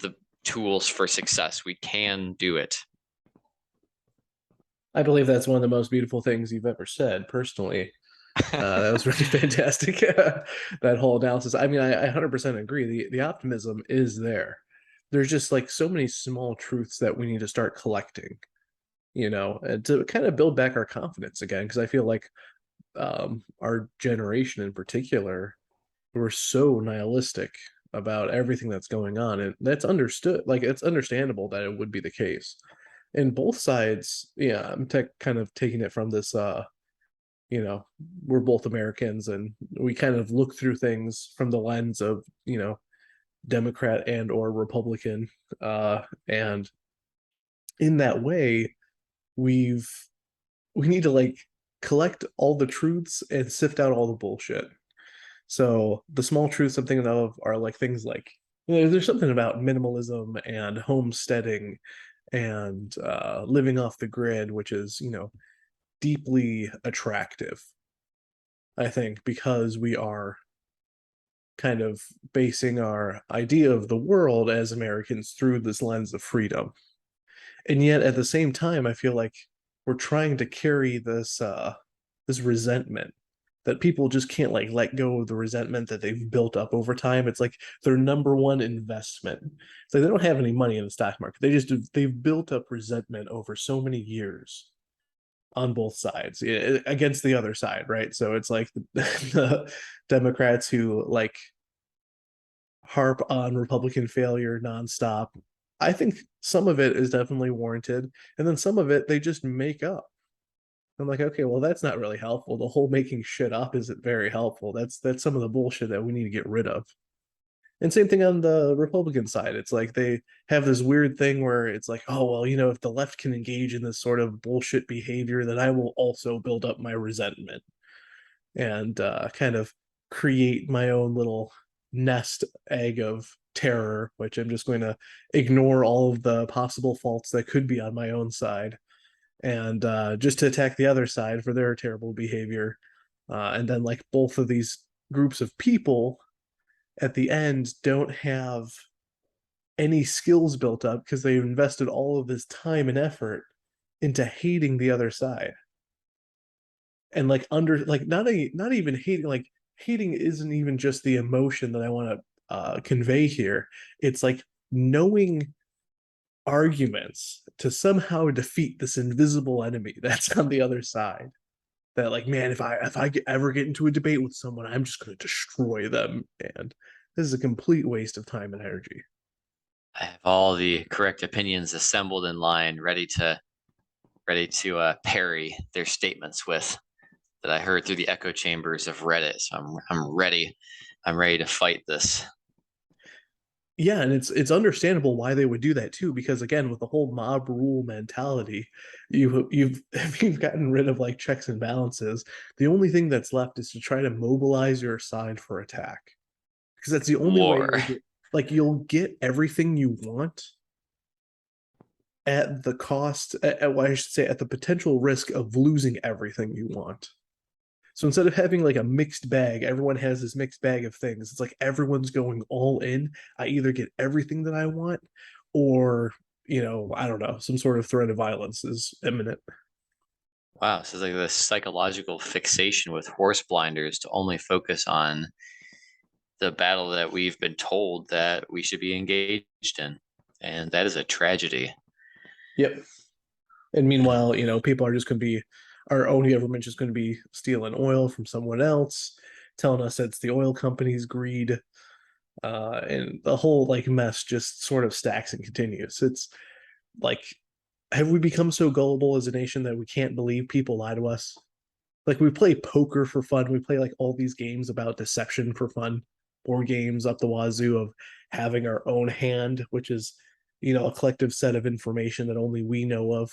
the tools for success. We can do it. I believe that's one of the most beautiful things you've ever said, personally. That was really fantastic. That whole analysis. I mean, I 100% agree. The optimism is there. There's just like so many small truths that we need to start collecting, and to kind of build back our confidence again. Because I feel like our generation in particular, we're so nihilistic about everything that's going on, and that's understood. Like it's understandable that it would be the case. And both sides, yeah, I'm kind of taking it from this you know, we're both Americans and we kind of look through things from the lens of, Democrat and or Republican. And in that way, we've we need to like collect all the truths and sift out all the bullshit. So the small truths I'm thinking of are like things like there's something about minimalism and homesteading and living off the grid, which is, deeply attractive, I think, because we are kind of basing our idea of the world as Americans through this lens of freedom. And yet at the same time, I feel like we're trying to carry this resentment that people just can't like let go of the resentment that they've built up over time. It's like their number one investment. It's like they don't have any money in the stock market. They've built up resentment over so many years on both sides against the other side, right? So it's like the Democrats who like harp on Republican failure nonstop. I think some of it is definitely warranted, and then some of it they just make up. I'm like, okay, well, that's not really helpful. The whole making shit up isn't very helpful. That's some of the bullshit that we need to get rid of. And same thing on the Republican side. It's like they have this weird thing where it's like, oh, well, if the left can engage in this sort of bullshit behavior, then I will also build up my resentment and kind of create my own little nest egg of terror, which I'm just going to ignore all of the possible faults that could be on my own side and just to attack the other side for their terrible behavior. And then, like, both of these groups of people at the end don't have any skills built up because they've invested all of this time and effort into hating the other side and like under like not even hating, like hating isn't even just the emotion that I want to convey here. It's like knowing arguments to somehow defeat this invisible enemy that's on the other side. That like, man, if I ever get into a debate with someone, I'm just going to destroy them, and this is a complete waste of time and energy. I have all the correct opinions assembled in line, ready to parry their statements with that I heard through the echo chambers of Reddit. So I'm ready. I'm ready to fight this. Yeah, and it's understandable why they would do that too, because again, with the whole mob rule mentality, you've gotten rid of like checks and balances. The only thing that's left is to try to mobilize your side for attack, because that's the only way War. you'll get you'll get everything you want at the cost, what I should say, at the potential risk of losing everything you want. So instead of having like a mixed bag, everyone has this mixed bag of things. It's like everyone's going all in. I either get everything that I want, or I don't know, some sort of threat of violence is imminent. Wow, so it's like this psychological fixation with horse blinders to only focus on the battle that we've been told that we should be engaged in. And that is a tragedy. Yep. And meanwhile, people are just going to be, our own government just going to be stealing oil from someone else, telling us it's the oil company's greed, and the whole like mess just sort of stacks and continues. It's like, have we become so gullible as a nation that we can't believe people lie to us? Like we play poker for fun. We play like all these games about deception for fun, board games up the wazoo of having our own hand, which is, a collective set of information that only we know of.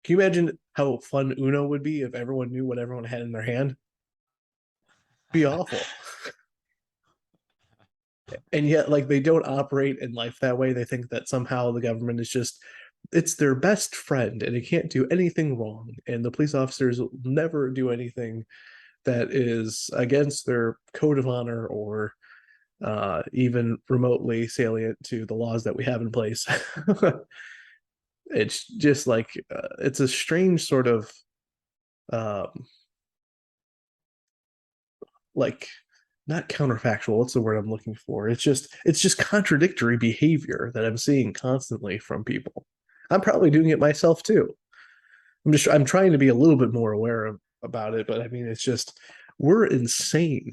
Can you imagine how fun Uno would be if everyone knew what everyone had in their hand? Be awful. And yet, like, they don't operate in life that way. They think that somehow the government is just, it's their best friend and it can't do anything wrong. And the police officers will never do anything that is against their code of honor or even remotely salient to the laws that we have in place. It's just like, it's a strange sort of um, like not counterfactual, what's the word I'm looking for, it's just contradictory behavior that I'm seeing constantly from people. I'm probably doing it myself too. I'm trying to be a little bit more aware about it, but I mean it's just, we're insane.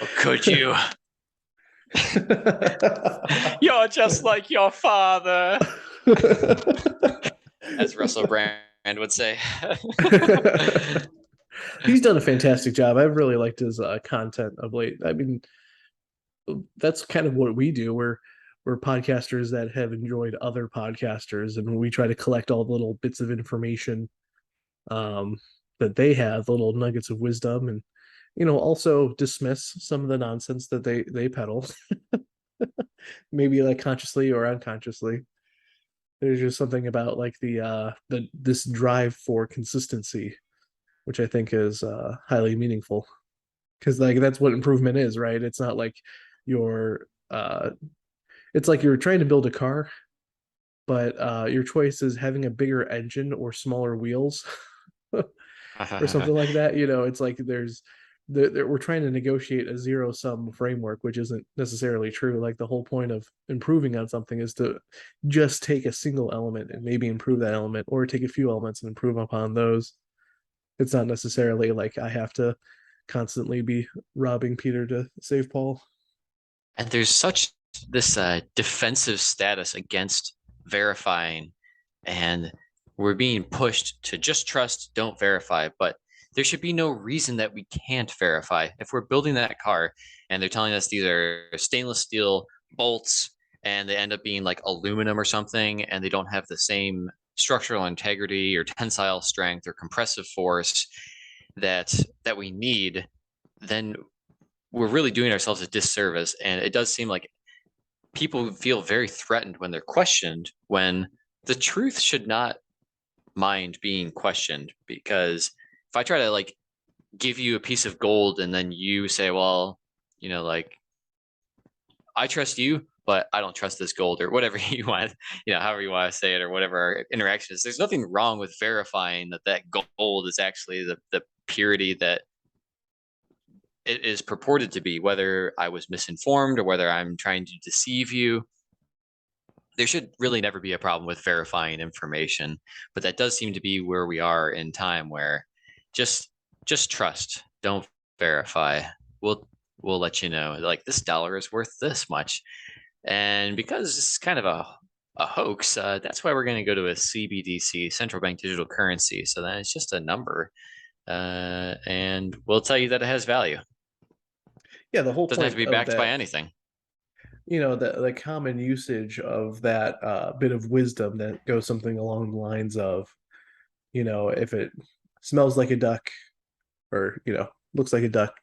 Or could you? You're just like your father, as Russell Brand would say. He's done a fantastic job. I've really liked his content of late. I mean, that's kind of what we do. We're podcasters that have enjoyed other podcasters, and we try to collect all the little bits of information um, that they have, little nuggets of wisdom, and also dismiss some of the nonsense that they peddle, maybe like consciously or unconsciously. There's just something about like the this drive for consistency, which I think is highly meaningful, because like that's what improvement is, right? It's not like you're it's like you're trying to build a car, but your choice is having a bigger engine or smaller wheels or something like that. It's like we're trying to negotiate a zero sum framework, which isn't necessarily true. Like the whole point of improving on something is to just take a single element and maybe improve that element, or take a few elements and improve upon those. It's not necessarily like I have to constantly be robbing Peter to save Paul. And there's such this defensive status against verifying, and we're being pushed to just trust, don't verify. But there should be no reason that we can't verify. If we're building that car and they're telling us these are stainless steel bolts and they end up being like aluminum or something, and they don't have the same structural integrity or tensile strength or compressive force that we need, then we're really doing ourselves a disservice. And it does seem like people feel very threatened when they're questioned, when the truth should not mind being questioned. Because if I try to like give you a piece of gold and then you say, well, like, I trust you, but I don't trust this gold, or whatever you want, however you want to say it, or whatever our interaction is, there's nothing wrong with verifying that gold is actually the purity that it is purported to be, whether I was misinformed or whether I'm trying to deceive you. There should really never be a problem with verifying information, but that does seem to be where we are in time, where just just trust, don't verify. We'll we'll let you know, like, this dollar is worth this much. And because it's kind of a hoax, that's why we're going to go to a CBDC, central bank digital currency. So then it's just a number, and we'll tell you that it has value. Yeah, the whole Doesn't have to point be of backed by that, anything. the common usage of that bit of wisdom that goes something along the lines of, if it smells like a duck, or looks like a duck.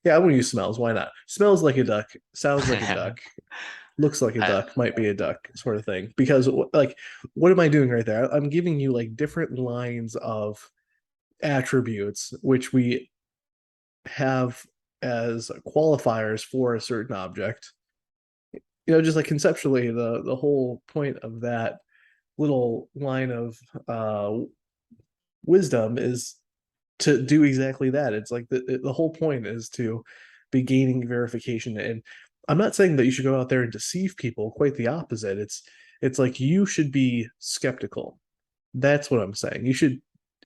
Yeah, I want to use smells. Why not? Smells like a duck, sounds like a duck, looks like a I, duck, might be a duck, sort of thing. Because like, what am I doing right there? I'm giving you like different lines of attributes which we have as qualifiers for a certain object. Just like conceptually, the whole point of that little line of wisdom is to do exactly that. It's like the whole point is to be gaining verification. And I'm not saying that you should go out there and deceive people, quite the opposite. It's like you should be skeptical. That's what I'm saying. You should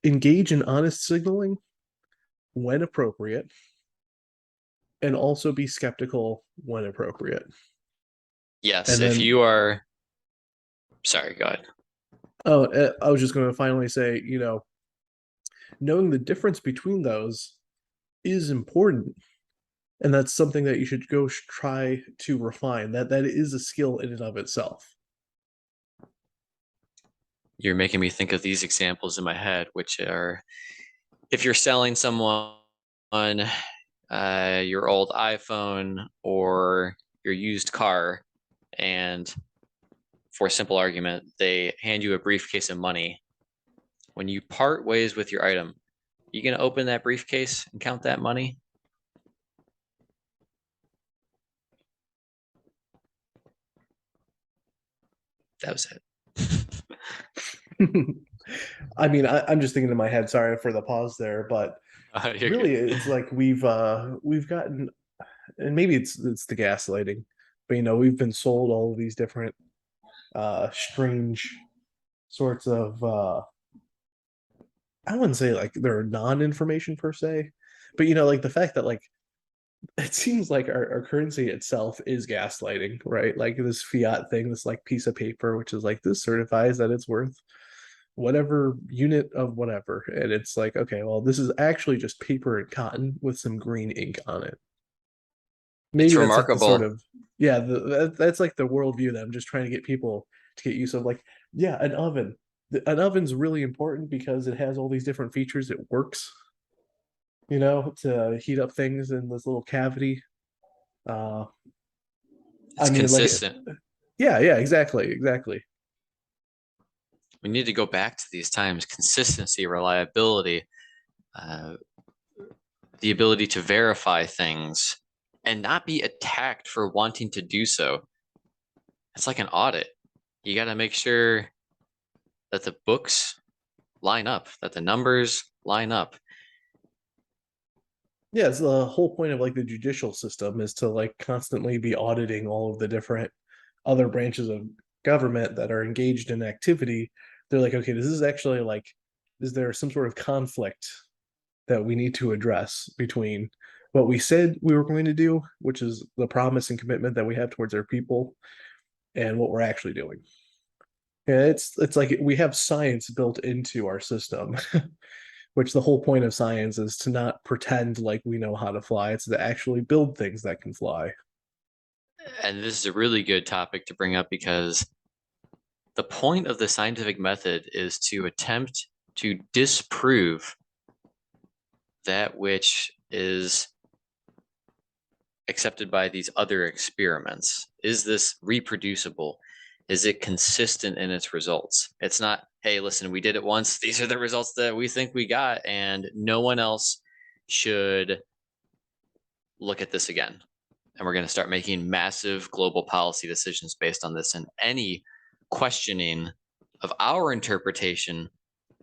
engage in honest signaling when appropriate and also be skeptical when appropriate. Yes, And if then you are, sorry, go ahead. I was just going to finally say, knowing the difference between those is important, and that's something that you should go try to refine. That is a skill in and of itself. You're making me think of these examples in my head, which are if you're selling someone your old iPhone or your used car, and for a simple argument, they hand you a briefcase of money. When you part ways with your item, you gonna open that briefcase and count that money? That was it. I mean, I'm just thinking in my head. Sorry for the pause there, but You're good. really, it's like we've gotten, and maybe it's the gaslighting, but we've been sold all of these different strange sorts of I wouldn't say like they're non-information per se, but like the fact that like it seems like our currency itself is gaslighting, right? Like this fiat thing, this like piece of paper, which is like this certifies that it's worth whatever unit of whatever. And it's like, okay, well, this is actually just paper and cotton with some green ink on it. It's Maybe that's like the sort remarkable. of, yeah, that's like the worldview that I'm just trying to get people to get used of. Like, yeah, an oven. An oven's really important because it has all these different features. It works, to heat up things in this little cavity. Uh, I It's mean, like, consistent. yeah, exactly. We need to go back to these times. Consistency, reliability, uh, the ability to verify things and not be attacked for wanting to do so. It's like an audit. You got to make sure that the books line up, that the numbers line up. Yeah, it's the whole point of like the judicial system is to like constantly be auditing all of the different other branches of government that are engaged in activity. They're like, okay, this is actually like, is there some sort of conflict that we need to address between what we said we were going to do, which is the promise and commitment that we have towards our people, and what we're actually doing? Yeah, it's like we have science built into our system, which the whole point of science is to not pretend like we know how to fly. It's to actually build things that can fly. And this is a really good topic to bring up because the point of the scientific method is to attempt to disprove that which is accepted by these other experiments. Is this reproducible? Is it consistent in its results? It's not, hey, listen, we did it once. These are the results that we think we got, and no one else should look at this again. And we're going to start making massive global policy decisions based on this. And any questioning of our interpretation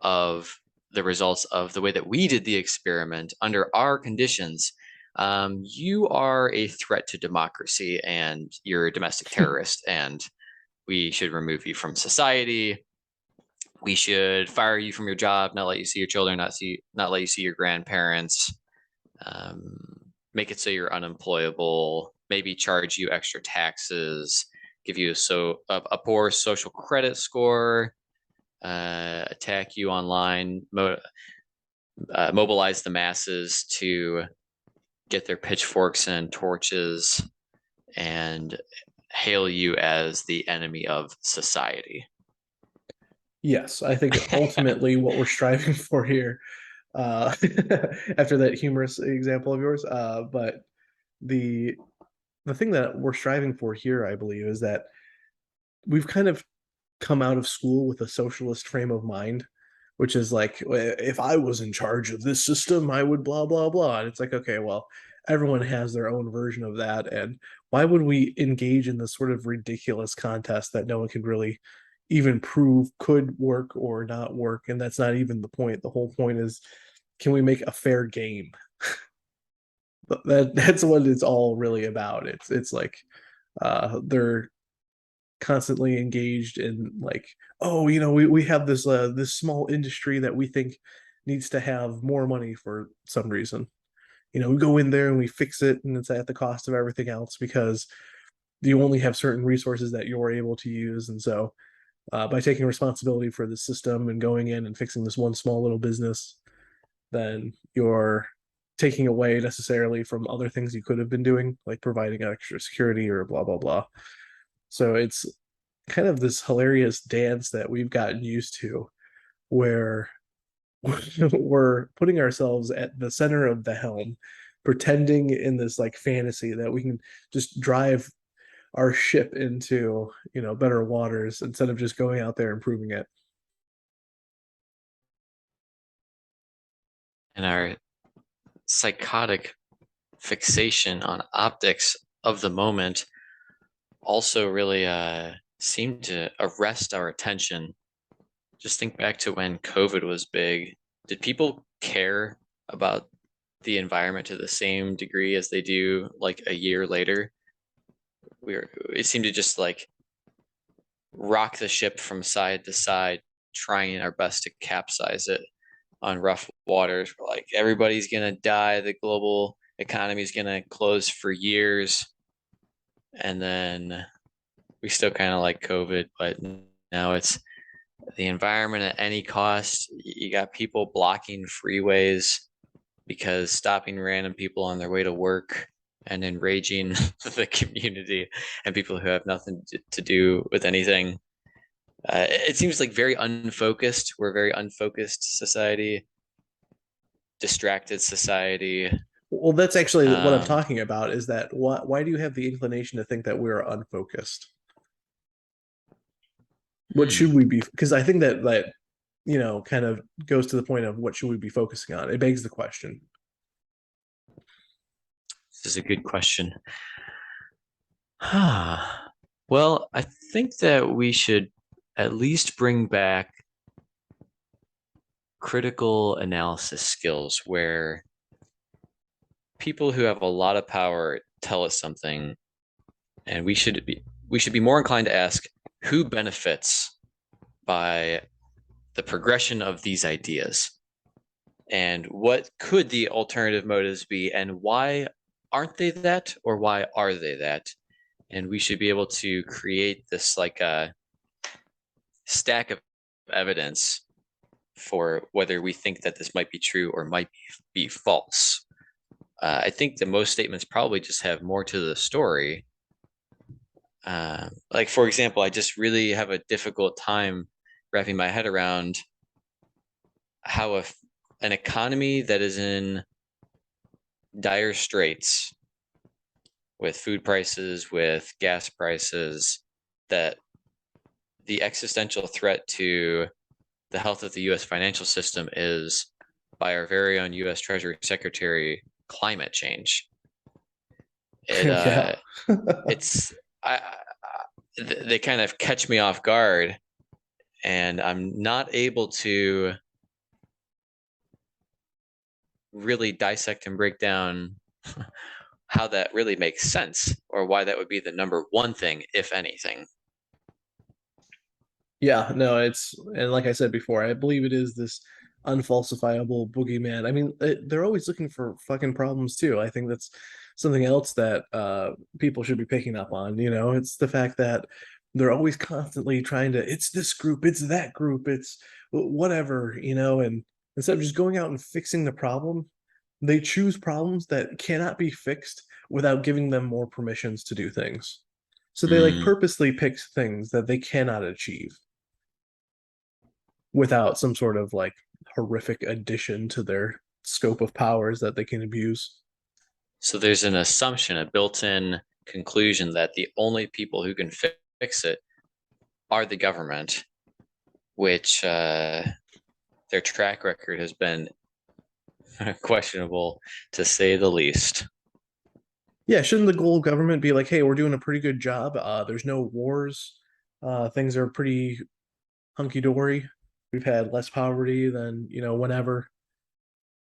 of the results of the way that we did the experiment under our conditions, you are a threat to democracy and you're a domestic terrorist, and we should remove you from society. We should fire you from your job, not let you see your children, not let you see your grandparents, make it so you're unemployable, maybe charge you extra taxes, give you a poor social credit score, attack you online, mobilize the masses to get their pitchforks and torches and hail you as the enemy of society. Yes, I think ultimately what we're striving for here, after that humorous example of yours, but the the thing that we're striving for here, I believe, is that we've kind of come out of school with a socialist frame of mind, which is like, if I was in charge of this system, I would blah, blah, blah. And it's like, okay, well, everyone has their own version of that. And why would we engage in this sort of ridiculous contest that no one can really, even prove could work or not work. And that's not even the point. The whole point is, can we make a fair game? That's what it's all really about. It's like they're constantly engaged in like, oh, we have this small industry that we think needs to have more money for some reason. We go in there and we fix it, and it's at the cost of everything else because you only have certain resources that you're able to use. And so by taking responsibility for the system and going in and fixing this one small little business, then you're taking away necessarily from other things you could have been doing, like providing extra security or blah blah blah. So it's kind of this hilarious dance that we've gotten used to, where we're putting ourselves at the center of the helm, pretending in this like fantasy that we can just drive our ship into better waters instead of just going out there and proving it. And our psychotic fixation on optics of the moment also really seemed to arrest our attention. Just think back to when COVID was big. Did people care about the environment to the same degree as they do like a year later? It seemed to just like rock the ship from side to side, trying our best to capsize it on rough waters. Like everybody's gonna die, the global economy is gonna close for years, and then we still kind of like COVID, but now it's the environment at any cost. You got people blocking freeways because stopping random people on their way to work and enraging the community and people who have nothing to do with anything. It seems like very unfocused. We're a very unfocused society, distracted society. Well, that's actually what I'm Um, talking about, is that why do you have the inclination to think that we're unfocused? What should hmm, we be? Because I think that kind of goes to the point of what should we be focusing on. It begs the question. this is a good question. Well, I think that we should at least bring back critical analysis skills where people who have a lot of power tell us something, and we should be more inclined to ask who benefits by the progression of these ideas, and what could the alternative motives be, and why aren't they that, or why are they that? And we should be able to create this like a stack of evidence for whether we think that this might be true or might be false. I think that most statements probably just have more to the story. Like, for example, I just really have a difficult time wrapping my head around how an economy that is in dire straits with food prices, with gas prices, that the existential threat to the health of the US financial system is, by our very own US Treasury Secretary, climate change. It Yeah. it's I they kind of catch me off guard, and I'm not able to really dissect and break down how that really makes sense, or why that would be the number one thing, if anything. Yeah, no, and like I said before, I believe it is this unfalsifiable boogeyman. I mean, they're always looking for fucking problems too. I think that's something else that people should be picking up on. It's the fact that they're always constantly trying to, it's this group, it's that group, it's whatever, and instead of just going out and fixing the problem, they choose problems that cannot be fixed without giving them more permissions to do things. So they like Mm. purposely pick things that they cannot achieve without some sort of like horrific addition to their scope of powers that they can abuse. So there's an assumption, a built-in conclusion that the only people who can fix it are the government, which their track record has been questionable, to say the least. Yeah, shouldn't the goal of government be like, hey, we're doing a pretty good job. There's no wars. Things are pretty hunky dory. We've had less poverty than, whenever,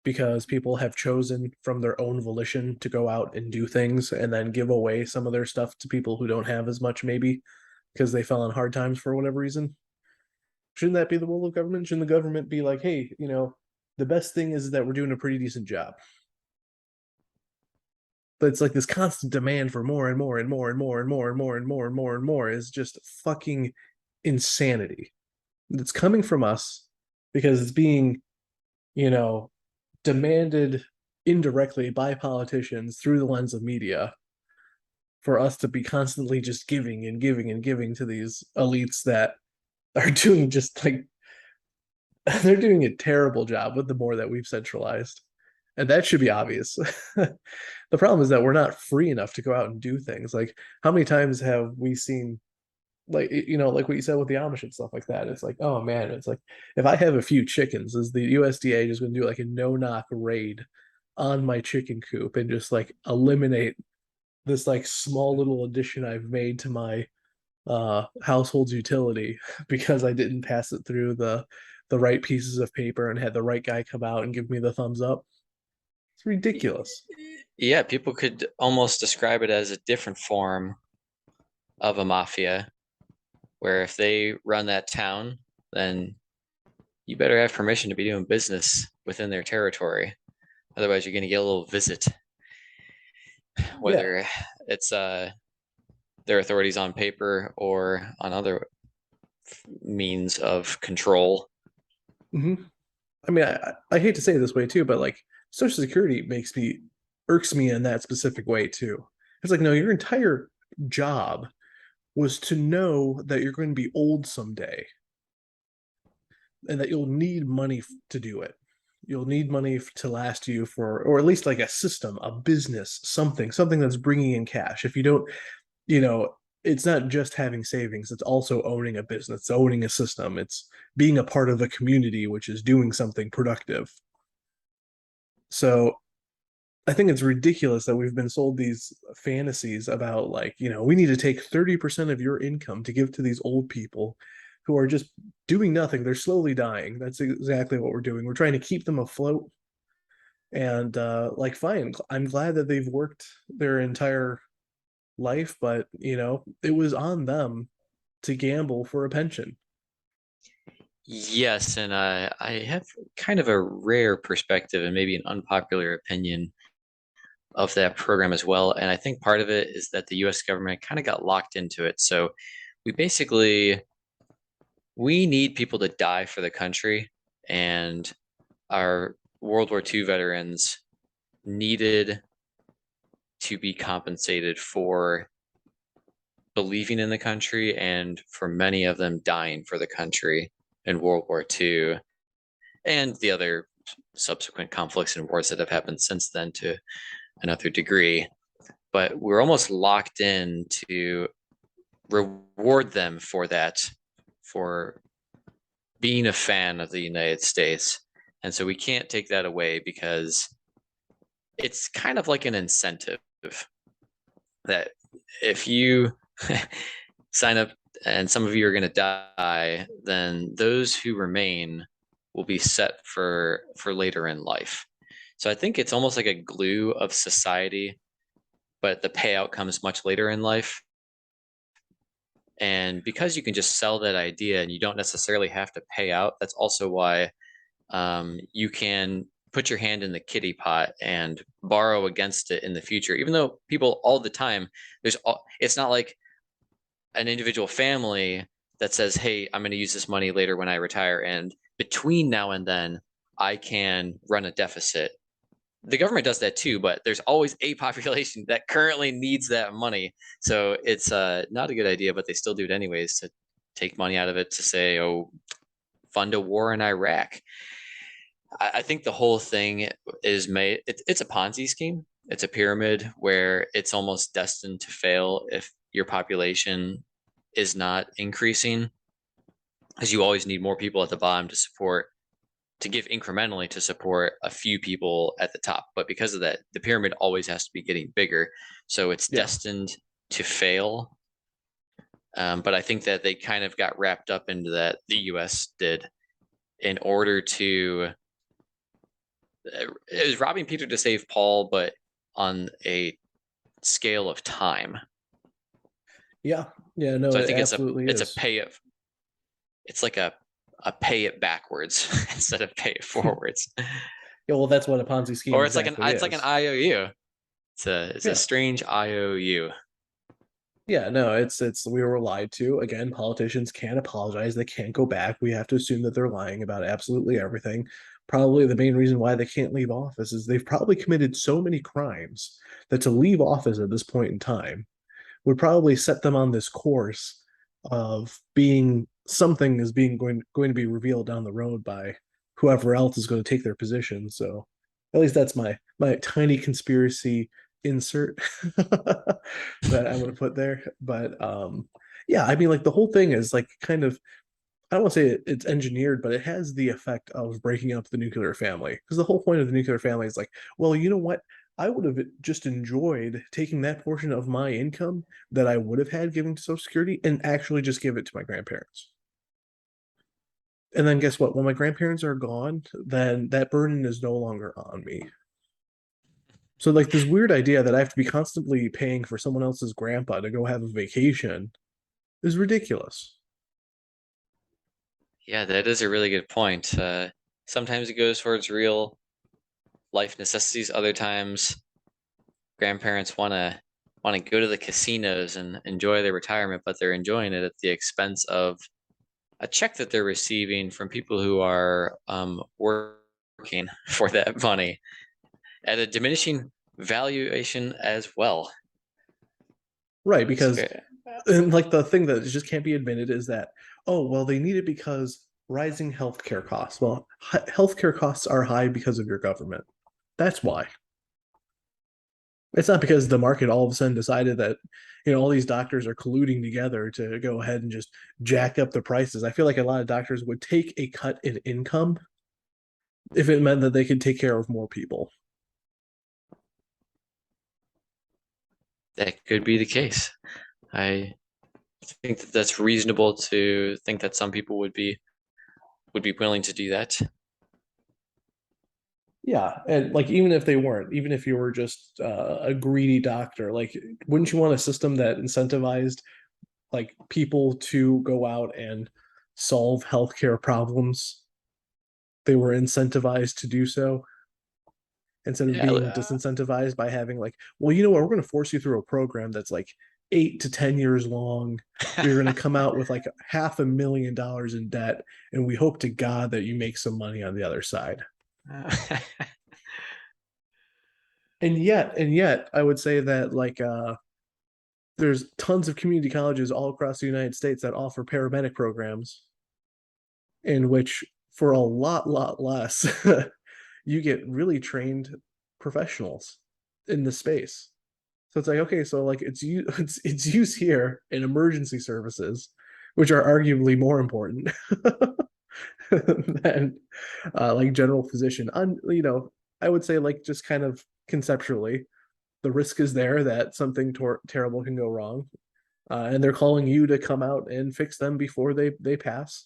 because people have chosen from their own volition to go out and do things and then give away some of their stuff to people who don't have as much, maybe because they fell on hard times for whatever reason. Shouldn't that be the role of government? Shouldn't the government be like, hey, the best thing is that we're doing a pretty decent job? But it's like this constant demand for more and more and more and more and more and more and more and more and more is just fucking insanity. It's coming from us because it's being, you know, demanded indirectly by politicians through the lens of media for us to be constantly just giving and giving and giving to these elites that are doing just like they're doing a terrible job with the more that we've centralized. And that should be obvious. The problem is that we're not free enough to go out and do things. Like, how many times have we seen, like, like what you said with the Amish and stuff like that? It's like, oh man, it's like, if I have a few chickens, is the USDA just going to do like a no-knock raid on my chicken coop and just like eliminate this like small little addition I've made to my household's utility because I didn't pass it through the right pieces of paper and had the right guy come out and give me the thumbs up? It's ridiculous. Yeah, people could almost describe it as a different form of a mafia, where if they run that town, then you better have permission to be doing business within their territory. Otherwise, you're going to get a little visit, Yeah. whether it's their authorities on paper or on other means of control. hmm I mean, I hate to say it this way too, but like Social Security irks me in that specific way too. It's like, no, your entire job was to know that you're going to be old someday and that you'll need money to do it. You'll need money to last you for, or at least like a system, a business, something that's bringing in cash. If you don't, you know, it's not just having savings, it's also owning a business, owning a system, it's being a part of a community which is doing something productive. So I think it's ridiculous that we've been sold these fantasies about, like, we need to take 30% of your income to give to these old people who are just doing nothing. They're slowly dying. That's exactly what we're doing. We're trying to keep them afloat. And like, fine, I'm glad that they've worked their entire life, but it was on them to gamble for a pension. Yes, and I have kind of a rare perspective and maybe an unpopular opinion of that program as well. And I think part of it is that the US government kind of got locked into it. So we basically we need people to die for the country, and our World War II veterans needed to be compensated for believing in the country and for many of them dying for the country in World War II and the other subsequent conflicts and wars that have happened since then to another degree. But we're almost locked in to reward them for that, for being a fan of the United States. And so we can't take that away because it's kind of like an incentive that if you sign up and some of you are going to die, then those who remain will be set for later in life. So I think it's almost like a glue of society, but the payout comes much later in life. And because you can just sell that idea and you don't necessarily have to pay out, that's also why you can put your hand in the kitty pot and borrow against it in the future. Even though people all the time, it's not like an individual family that says, hey, I'm going to use this money later when I retire. And between now and then, I can run a deficit. The government does that too, but there's always a population that currently needs that money. So it's not a good idea, but they still do it anyways to take money out of it to say, oh, fund a war in Iraq. I think the whole thing is made, it's a Ponzi scheme. It's a pyramid where it's almost destined to fail if your population is not increasing, because you always need more people at the bottom to give incrementally to support a few people at the top. But because of that, the pyramid always has to be getting bigger. So it's Yeah. destined to fail But I think that they kind of got wrapped up into that, the US did, in order to, it was robbing Peter to save Paul, but on a scale of time. Yeah. Yeah, no, So I it think absolutely it's a is. pay it, it's like a pay it backwards instead of pay it forwards. Yeah, well, that's what a Ponzi scheme Or exactly it's like an is. IOU. It's a Yeah. strange IOU. Yeah, no, it's we were lied to. Again, politicians can't apologize. They can't go back. We have to assume that they're lying about absolutely everything. Probably the main reason why they can't leave office is they've probably committed so many crimes that to leave office at this point in time would probably set them on this course of being something is being going to be revealed down the road by whoever else is going to take their position. So at least that's my tiny conspiracy insert that I'm going to put there. But yeah, I mean, like the whole thing is like kind of, I don't want to say it's engineered, but it has the effect of breaking up the nuclear family. Because the whole point of the nuclear family is like, well, you know what? I would have just enjoyed taking that portion of my income that I would have had giving to Social Security and actually just give it to my grandparents. And then guess what? When my grandparents are gone, then that burden is no longer on me. So like this weird idea that I have to be constantly paying for someone else's grandpa to go have a vacation is ridiculous. Yeah, that is a really good point. Sometimes it goes towards real life necessities. Other times, grandparents want to go to the casinos and enjoy their retirement, but they're enjoying it at the expense of a check that they're receiving from people who are working for that money at a diminishing valuation as well. Right, It's because very, and like the thing that just can't be admitted is that, oh, well, they need it because rising healthcare costs. Well, healthcare costs are high because of your government. That's why. It's not because the market all of a sudden decided that, all these doctors are colluding together to go ahead and just jack up the prices. I feel like a lot of doctors would take a cut in income if it meant that they could take care of more people. that could be the case. I think that that's reasonable to think that some people would be willing to do that. Yeah, and like even if they weren't, even if you were just a greedy doctor, like wouldn't you want a system that incentivized like people to go out and solve healthcare problems? They were incentivized to do so instead of Yeah, being disincentivized by having like, well, you know what, we're going to force you through a program that's like 8 to 10 years long. You're going to come out with like $500,000 in debt, and we hope to God that you make some money on the other side. And yet, I would say that like there's tons of community colleges all across the United States that offer paramedic programs in which for a lot less you get really trained professionals in the space. So it's like, okay, so like it's used here in emergency services, which are arguably more important than like general physician. I would say like just kind of conceptually, the risk is there that something terrible can go wrong, and they're calling you to come out and fix them before they pass,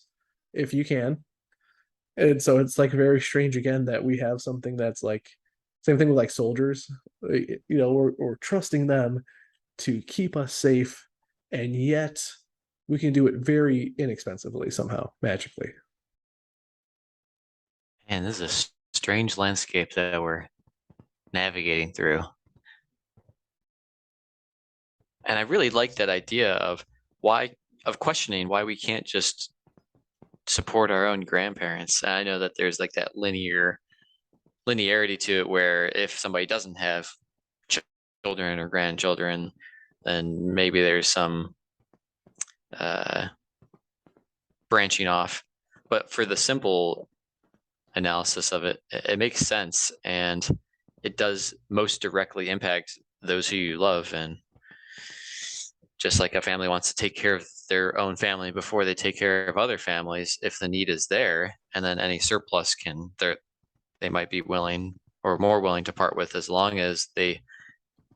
if you can. And so it's like very strange again that we have something that's like same thing with like soldiers. We're trusting them to keep us safe, and yet we can do it very inexpensively somehow, magically. Man, this is a strange landscape that we're navigating through. And I really like that idea why of questioning why we can't just support our own grandparents. I know that there's like that linearity to it where if somebody doesn't have children or grandchildren, then maybe there's some uh, branching off. But for the simple analysis of it, it makes sense, and it does most directly impact those who you love. And just like a family wants to take care of their own family before they take care of other families, if the need is there, and then any surplus they might be willing or more willing to part with, as long as they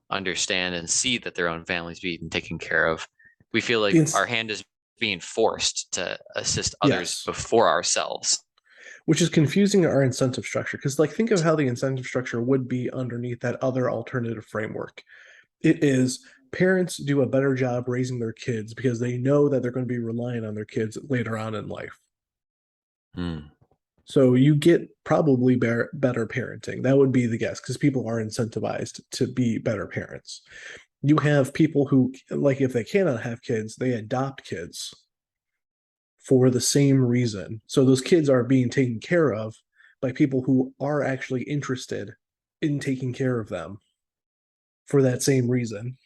understand and see that their own family's being taken care of. We feel like The our ins- hand is being forced to assist others yes, before ourselves. which is confusing our incentive structure because like think of how the incentive structure would be underneath that other alternative framework. It is parents do a better job raising their kids because they know that they're going to be relying on their kids later on in life. Hmm. So you get probably better parenting. That would be the guess because people are incentivized to be better parents. You have people who, like, if they cannot have kids, they adopt kids for the same reason. So those kids are being taken care of by people who are actually interested in taking care of them for that same reason.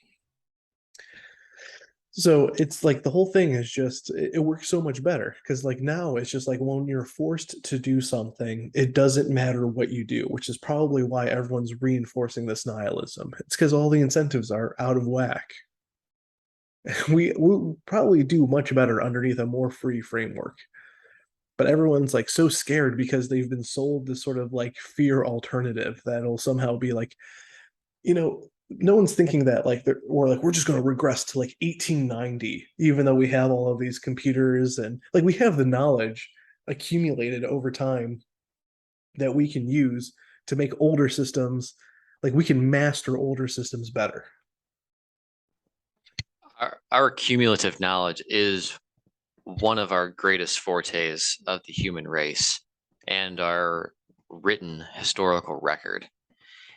So it's like the whole thing is just it works so much better because like now it's just like when you're forced to do something, it doesn't matter what you do, which is probably why everyone's reinforcing this nihilism. It's because all the incentives are out of whack. We probably do much better underneath a more free framework, but everyone's like so scared because they've been sold this sort of like fear alternative that'll somehow be like, no one's thinking that like we're just going to regress to like 1890 even though we have all of these computers and like we have the knowledge accumulated over time that we can use to make older systems, like we can master older systems better. Our cumulative knowledge is one of our greatest fortes of the human race and our written historical record.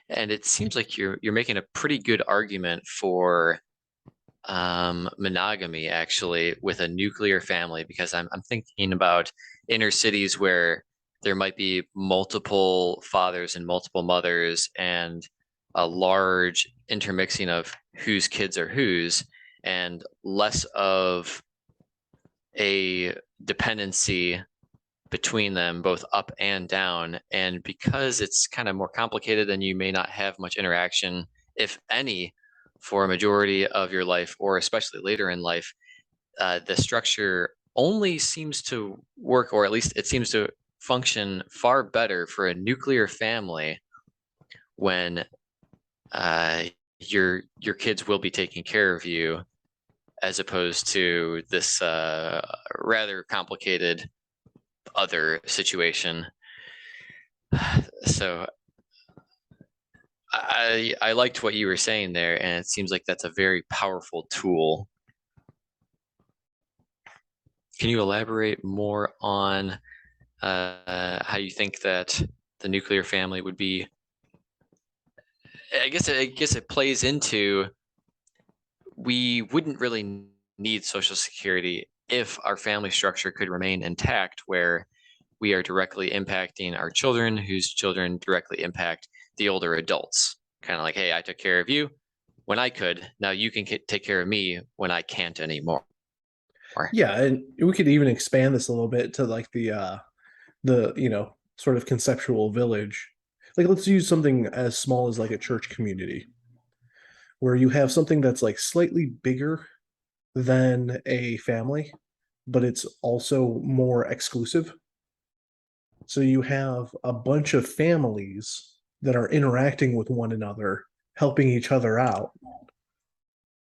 And it seems like you're making a pretty good argument for monogamy actually with a nuclear family because I'm thinking about inner cities where there might be multiple fathers and multiple mothers and a large intermixing of whose kids are whose and less of a dependency between them, both up and down. And because it's kind of more complicated and you may not have much interaction, if any, for a majority of your life, or especially later in life, the structure only seems to work, or at least it seems to function far better for a nuclear family when uh, your kids will be taking care of you, as opposed to this rather complicated other situation. So I liked what you were saying there, and it seems like that's a very powerful tool. Can you elaborate more on how you think that the nuclear family would be? I guess it plays into we wouldn't really need Social Security if our family structure could remain intact, where we are directly impacting our children, whose children directly impact the older adults. Kind of like, hey, I took care of you when I could. Now you can take care of me when I can't anymore. Yeah, and we could even expand this a little bit to like the sort of conceptual village. Like let's use something as small as like a church community where you have something that's like slightly bigger than a family, but it's also more exclusive. So you have a bunch of families that are interacting with one another, helping each other out.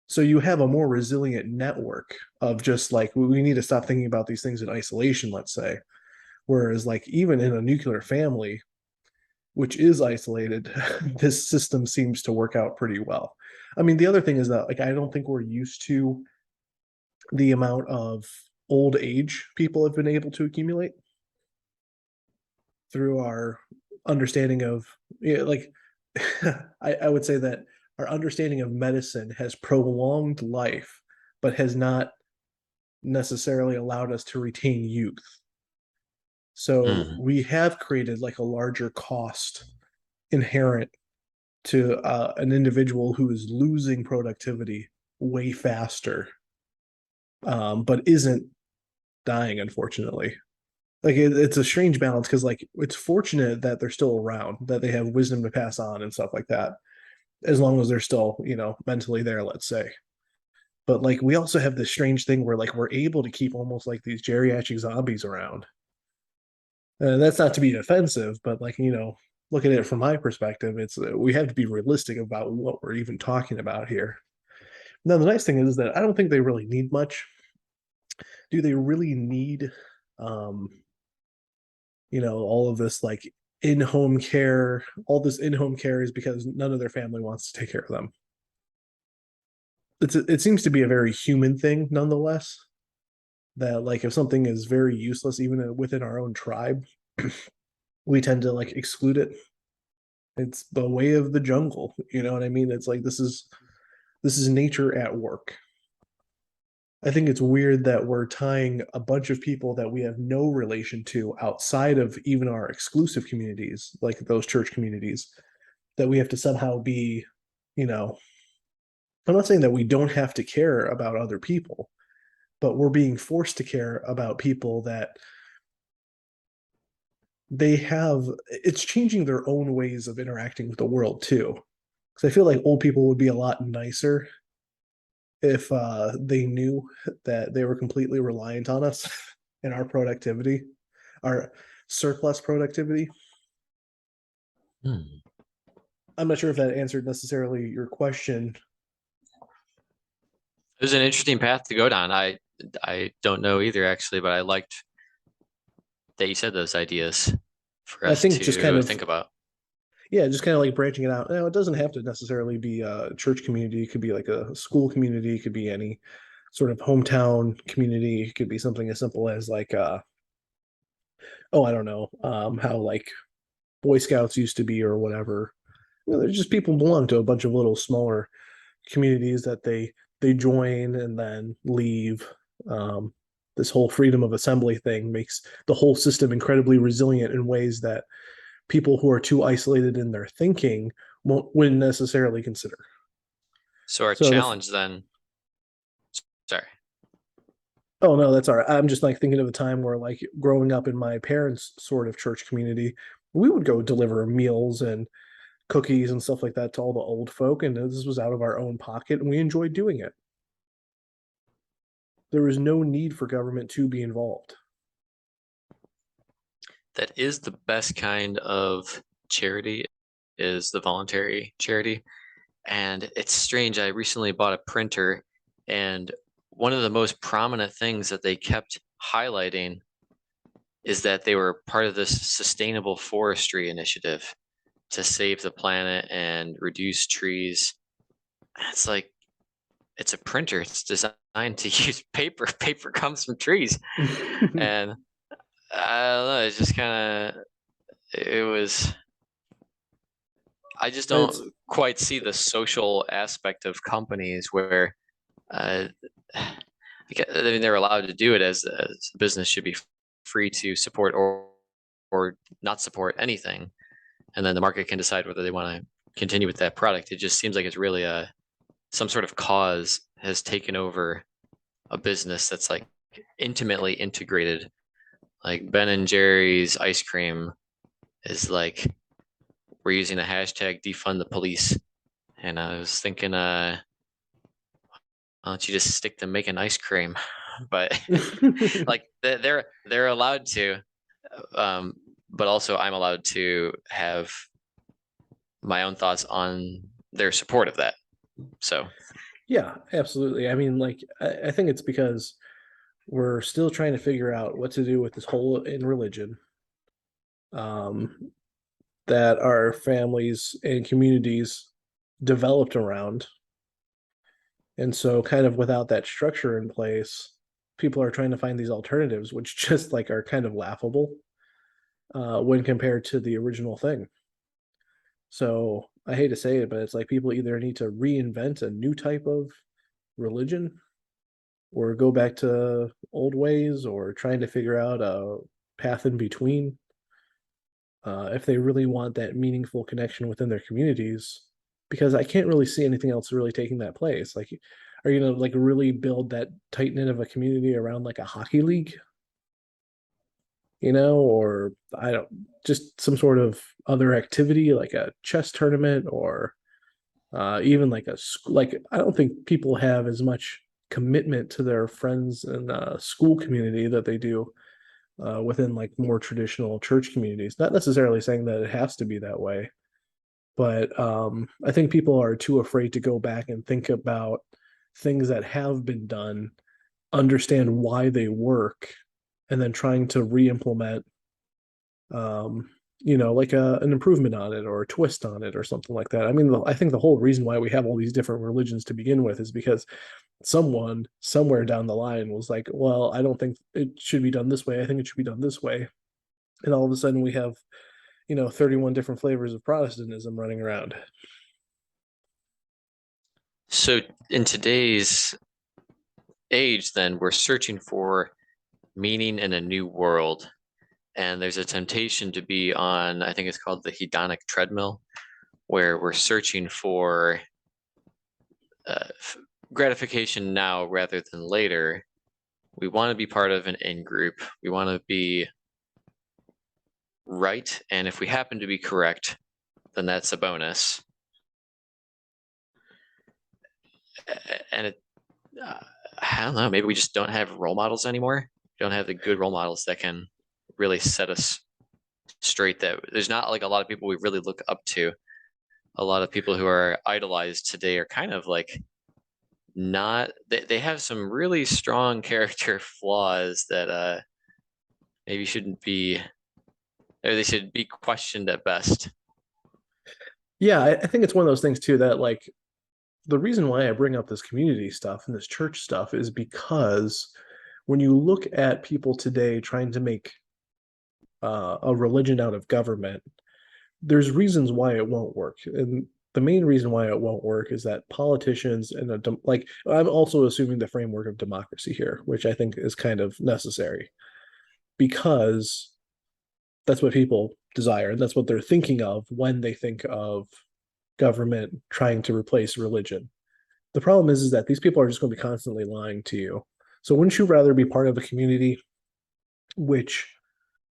So you have a more resilient network of just like we need to stop thinking about these things in isolation, let's say. Whereas like even in a nuclear family, which is isolated, this system seems to work out pretty well. I mean, the other thing is that like I don't think we're used to the amount of old age people have been able to accumulate through our understanding of like I would say that our understanding of medicine has prolonged life, but has not necessarily allowed us to retain youth. So Mm. we have created like a larger cost inherent to an individual who is losing productivity way faster, but isn't dying, unfortunately. Like it's a strange balance because like it's fortunate that they're still around, that they have wisdom to pass on and stuff like that, as long as they're still, mentally there, let's say. But like we also have this strange thing where like we're able to keep almost like these geriatric zombies around. And that's not to be offensive, but like, look at it from my perspective, it's we have to be realistic about what we're even talking about here. Now, the nice thing is that I don't think they really need much. Do they really need, um, all of this like in-home care? All this in-home care is because none of their family wants to take care of them. It seems to be a very human thing, nonetheless. That like if something is very useless, even within our own tribe, we tend to like exclude it. It's the way of the jungle. You know what I mean? It's like this is nature at work. I think it's weird that we're tying a bunch of people that we have no relation to outside of even our exclusive communities, like those church communities, that we have to somehow be, you know, I'm not saying that we don't have to care about other people, but we're being forced to care about people that they have, it's changing their own ways of interacting with the world too. Because I feel like old people would be a lot nicer if they knew that they were completely reliant on us and our productivity, our surplus productivity. Hmm. I'm not sure if that answered necessarily your question. It was an interesting path to go down. I don't know either actually, but I liked that you said those ideas for I us think just kind to of, think about. yeah, just kind of like branching it out. It doesn't have to necessarily be a church community. It could be like a school community. It could be any sort of hometown community. It could be something as simple as like, oh, I don't know, how like Boy Scouts used to be or whatever. There's just people belong to a bunch of little smaller communities that they join and then leave. Um, this whole freedom of assembly thing makes the whole system incredibly resilient in ways that people who are too isolated in their thinking wouldn't necessarily consider. So our So challenge then, sorry. oh no, that's all right. I'm just like thinking of a time where like growing up in my parents' sort of church community, we would go deliver meals and cookies and stuff like that to all the old folk, and this was out of our own pocket, and we enjoyed doing it. There was no need for government to be involved. That is the best kind of charity is the voluntary charity. And it's strange. I recently bought a printer, and one of the most prominent things that they kept highlighting is that they were part of this sustainable forestry initiative to save the planet and reduce trees. It's like it's a printer. It's designed to use paper. Paper comes from trees. And I don't know, it's just kind of it was I just It's don't quite see the social aspect of companies where uh, I mean, they're allowed to do it as a business should be free to support or not support anything, and then the market can decide whether they want to continue with that product. It just seems like it's really some sort of cause has taken over a business that's like intimately integrated. Like Ben and Jerry's ice cream is like we're using the hashtag defund the police, and I was thinking, why don't you just stick to making ice cream? But like they're allowed to, um, but also I'm allowed to have my own thoughts on their support of that. So yeah, absolutely. I mean, like I think it's because we're still trying to figure out what to do with this whole in religion. Um, that our families and communities developed around. And so, kind of without that structure in place, people are trying to find these alternatives, which just like are kind of laughable when compared to the original thing. So, I hate to say it, but it's like people either need to reinvent a new type of religion or go back to old ways or trying to figure out a path in between if they really want that meaningful connection within their communities, because I can't really see anything else really taking that place. Like, are you gonna like really build that tight knit of a community around like a hockey league, or I don't just some sort of other activity like a chess tournament or even like like I don't think people have as much commitment to their friends and school community that they do within like more traditional church communities. Not necessarily saying that it has to be that way, but I think people are too afraid to go back and think about things that have been done, understand why they work, and then trying to re-implement um, like an improvement on it or a twist on it or something like that. I mean, I think the whole reason why we have all these different religions to begin with is because someone somewhere down the line was like, well, I don't think it should be done this way. I think it should be done this way. And all of a sudden we have, 31 different flavors of Protestantism running around. So in today's age, then we're searching for meaning in a new world. And there's a temptation to be on, I think it's called the hedonic treadmill, where we're searching for uh, gratification now rather than later. We want to be part of an in group. We want to be right. And if we happen to be correct, then that's a bonus. And I don't know, maybe we just don't have role models anymore. We don't have the good role models that can really set us straight. That there's not like a lot of people we really look up to. A lot of people who are idolized today are kind of like not, they have some really strong character flaws that maybe shouldn't be, or they should be questioned at best. Yeah, I think it's one of those things too that like the reason why I bring up this community stuff and this church stuff is because when you look at people today trying to make a religion out of government, there's reasons why it won't work. And the main reason why it won't work is that politicians and like I'm also assuming the framework of democracy here, which I think is kind of necessary because that's what people desire and that's what they're thinking of when they think of government trying to replace religion. The problem is that these people are just going to be constantly lying to you. So wouldn't you rather be part of a community which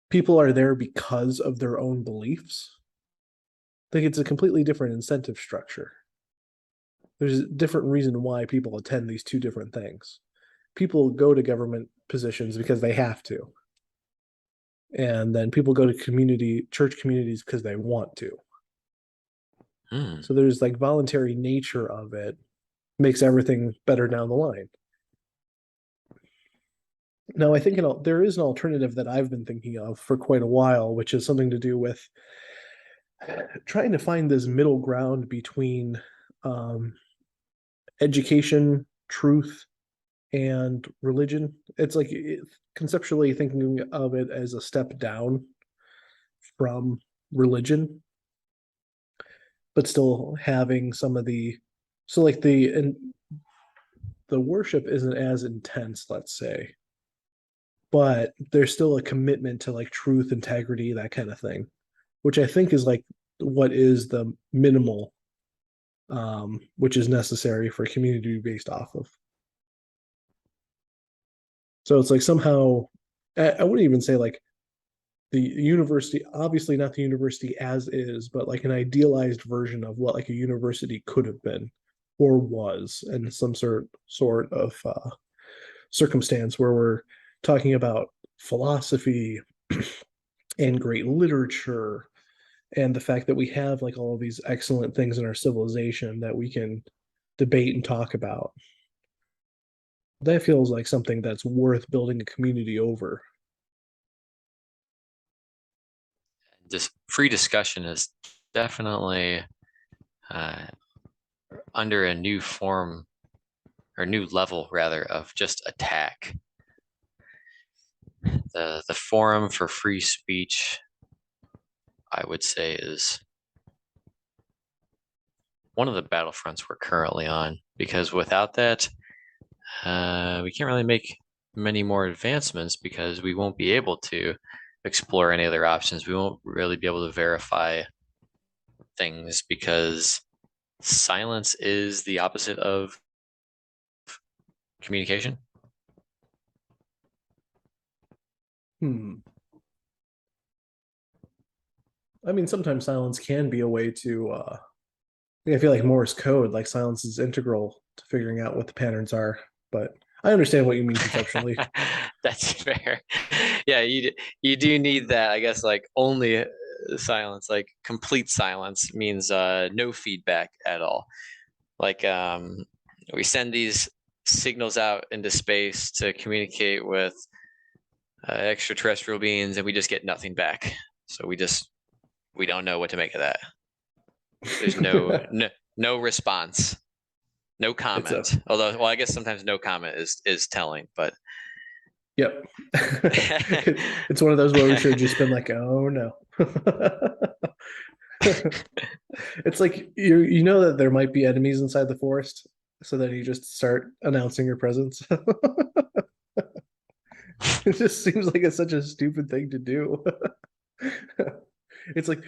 people are there because of their own beliefs? I think it's a completely different incentive structure. There's a different reason why people attend these two different things. People go to government positions because they have to. And then people go to church communities because they want to. So there's like voluntary nature of it makes everything better down the line. Now, I think there is an alternative that I've been thinking of for quite a while, which is something to do with trying to find this middle ground between um, education, truth, and religion. It's like conceptually thinking of it as a step down from religion, but still having some of so like the worship isn't as intense, let's say, but there's still a commitment to like truth, integrity, that kind of thing, which I think is like what is the minimal, which is necessary for a community to be based off of. So it's like somehow, I wouldn't even say like the university, obviously not the university as is, but like an idealized version of what like a university could have been or was, and some sort of circumstance where we're talking about philosophy and great literature and the fact that we have like all of these excellent things in our civilization that we can debate and talk about. That feels like something that's worth building a community over. This free discussion is definitely uh, under a new form or new level rather of just attack. The forum for free speech, I would say, is one of the battlefronts we're currently on, because without that, we can't really make many more advancements because we won't be able to explore any other options. We won't really be able to verify things because silence is the opposite of communication. I mean, sometimes silence can be a way to. I feel like Morse code, like silence is integral to figuring out what the patterns are. But I understand what you mean conceptually. That's fair. Yeah, you do need that. I guess like only silence, like complete silence means no feedback at all. Like We send these signals out into space to communicate with extraterrestrial beings, and we just get nothing back. So we don't know what to make of that. There's no response, no comment. Although, well, I guess sometimes no comment is telling, but yep. It's one of those where we should have just been like, oh no. It's like you know that there might be enemies inside the forest, so then you just start announcing your presence. It just seems like it's such a stupid thing to do. It's like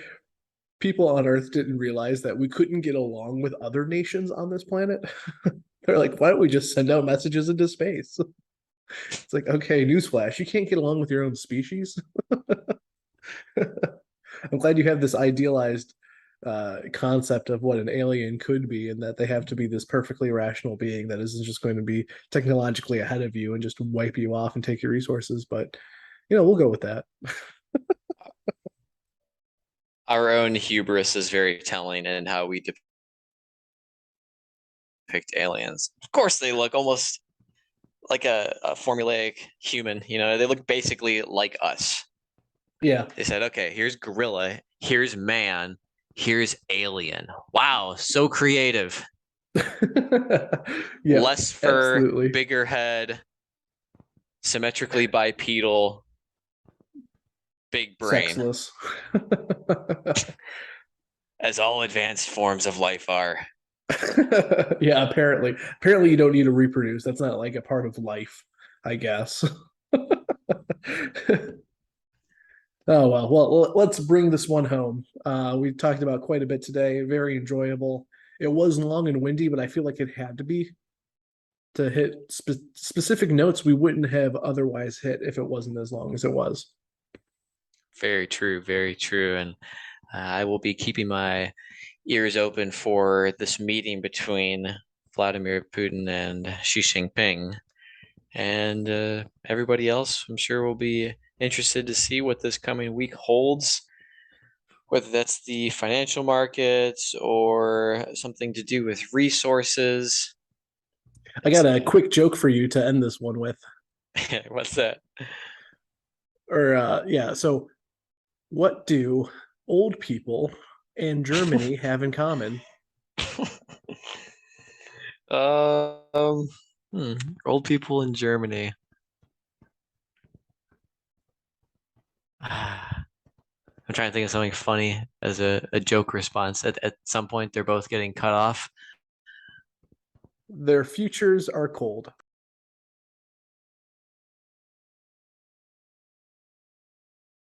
people on Earth didn't realize that we couldn't get along with other nations on this planet. They're like, why don't we just send out messages into space? It's like, okay, newsflash, you can't get along with your own species. I'm glad you have this idealized concept of what an alien could be, and that they have to be this perfectly rational being that isn't just going to be technologically ahead of you and just wipe you off and take your resources. But we'll go with that. Our own hubris is very telling in how we depict aliens. Of course, they look almost like a formulaic human. They look basically like us. Yeah. They said, okay, here's gorilla, here's man, here's alien. Wow, so creative. Yeah, less fur, absolutely. bigger head, symmetrically bipedal, big brain. Sexless. As all advanced forms of life are. Yeah, apparently you don't need to reproduce. That's not like a part of life, I guess. Oh well, let's bring this one home. We talked about quite a bit today. Very enjoyable. It was long and windy, but I feel like it had to be to hit specific notes we wouldn't have otherwise hit if it wasn't as long as it was. Very true, very true. And I will be keeping my ears open for this meeting between Vladimir Putin and Xi Jinping. And everybody else, I'm sure, will be interested to see what this coming week holds, whether that's the financial markets or something to do with resources. I got a quick joke for you to end this one with. What's that? Or yeah, so what do old people and Germany have in common? Old people in Germany. I'm trying to think of something funny as a joke response. At some point, they're both getting cut off. Their futures are cold.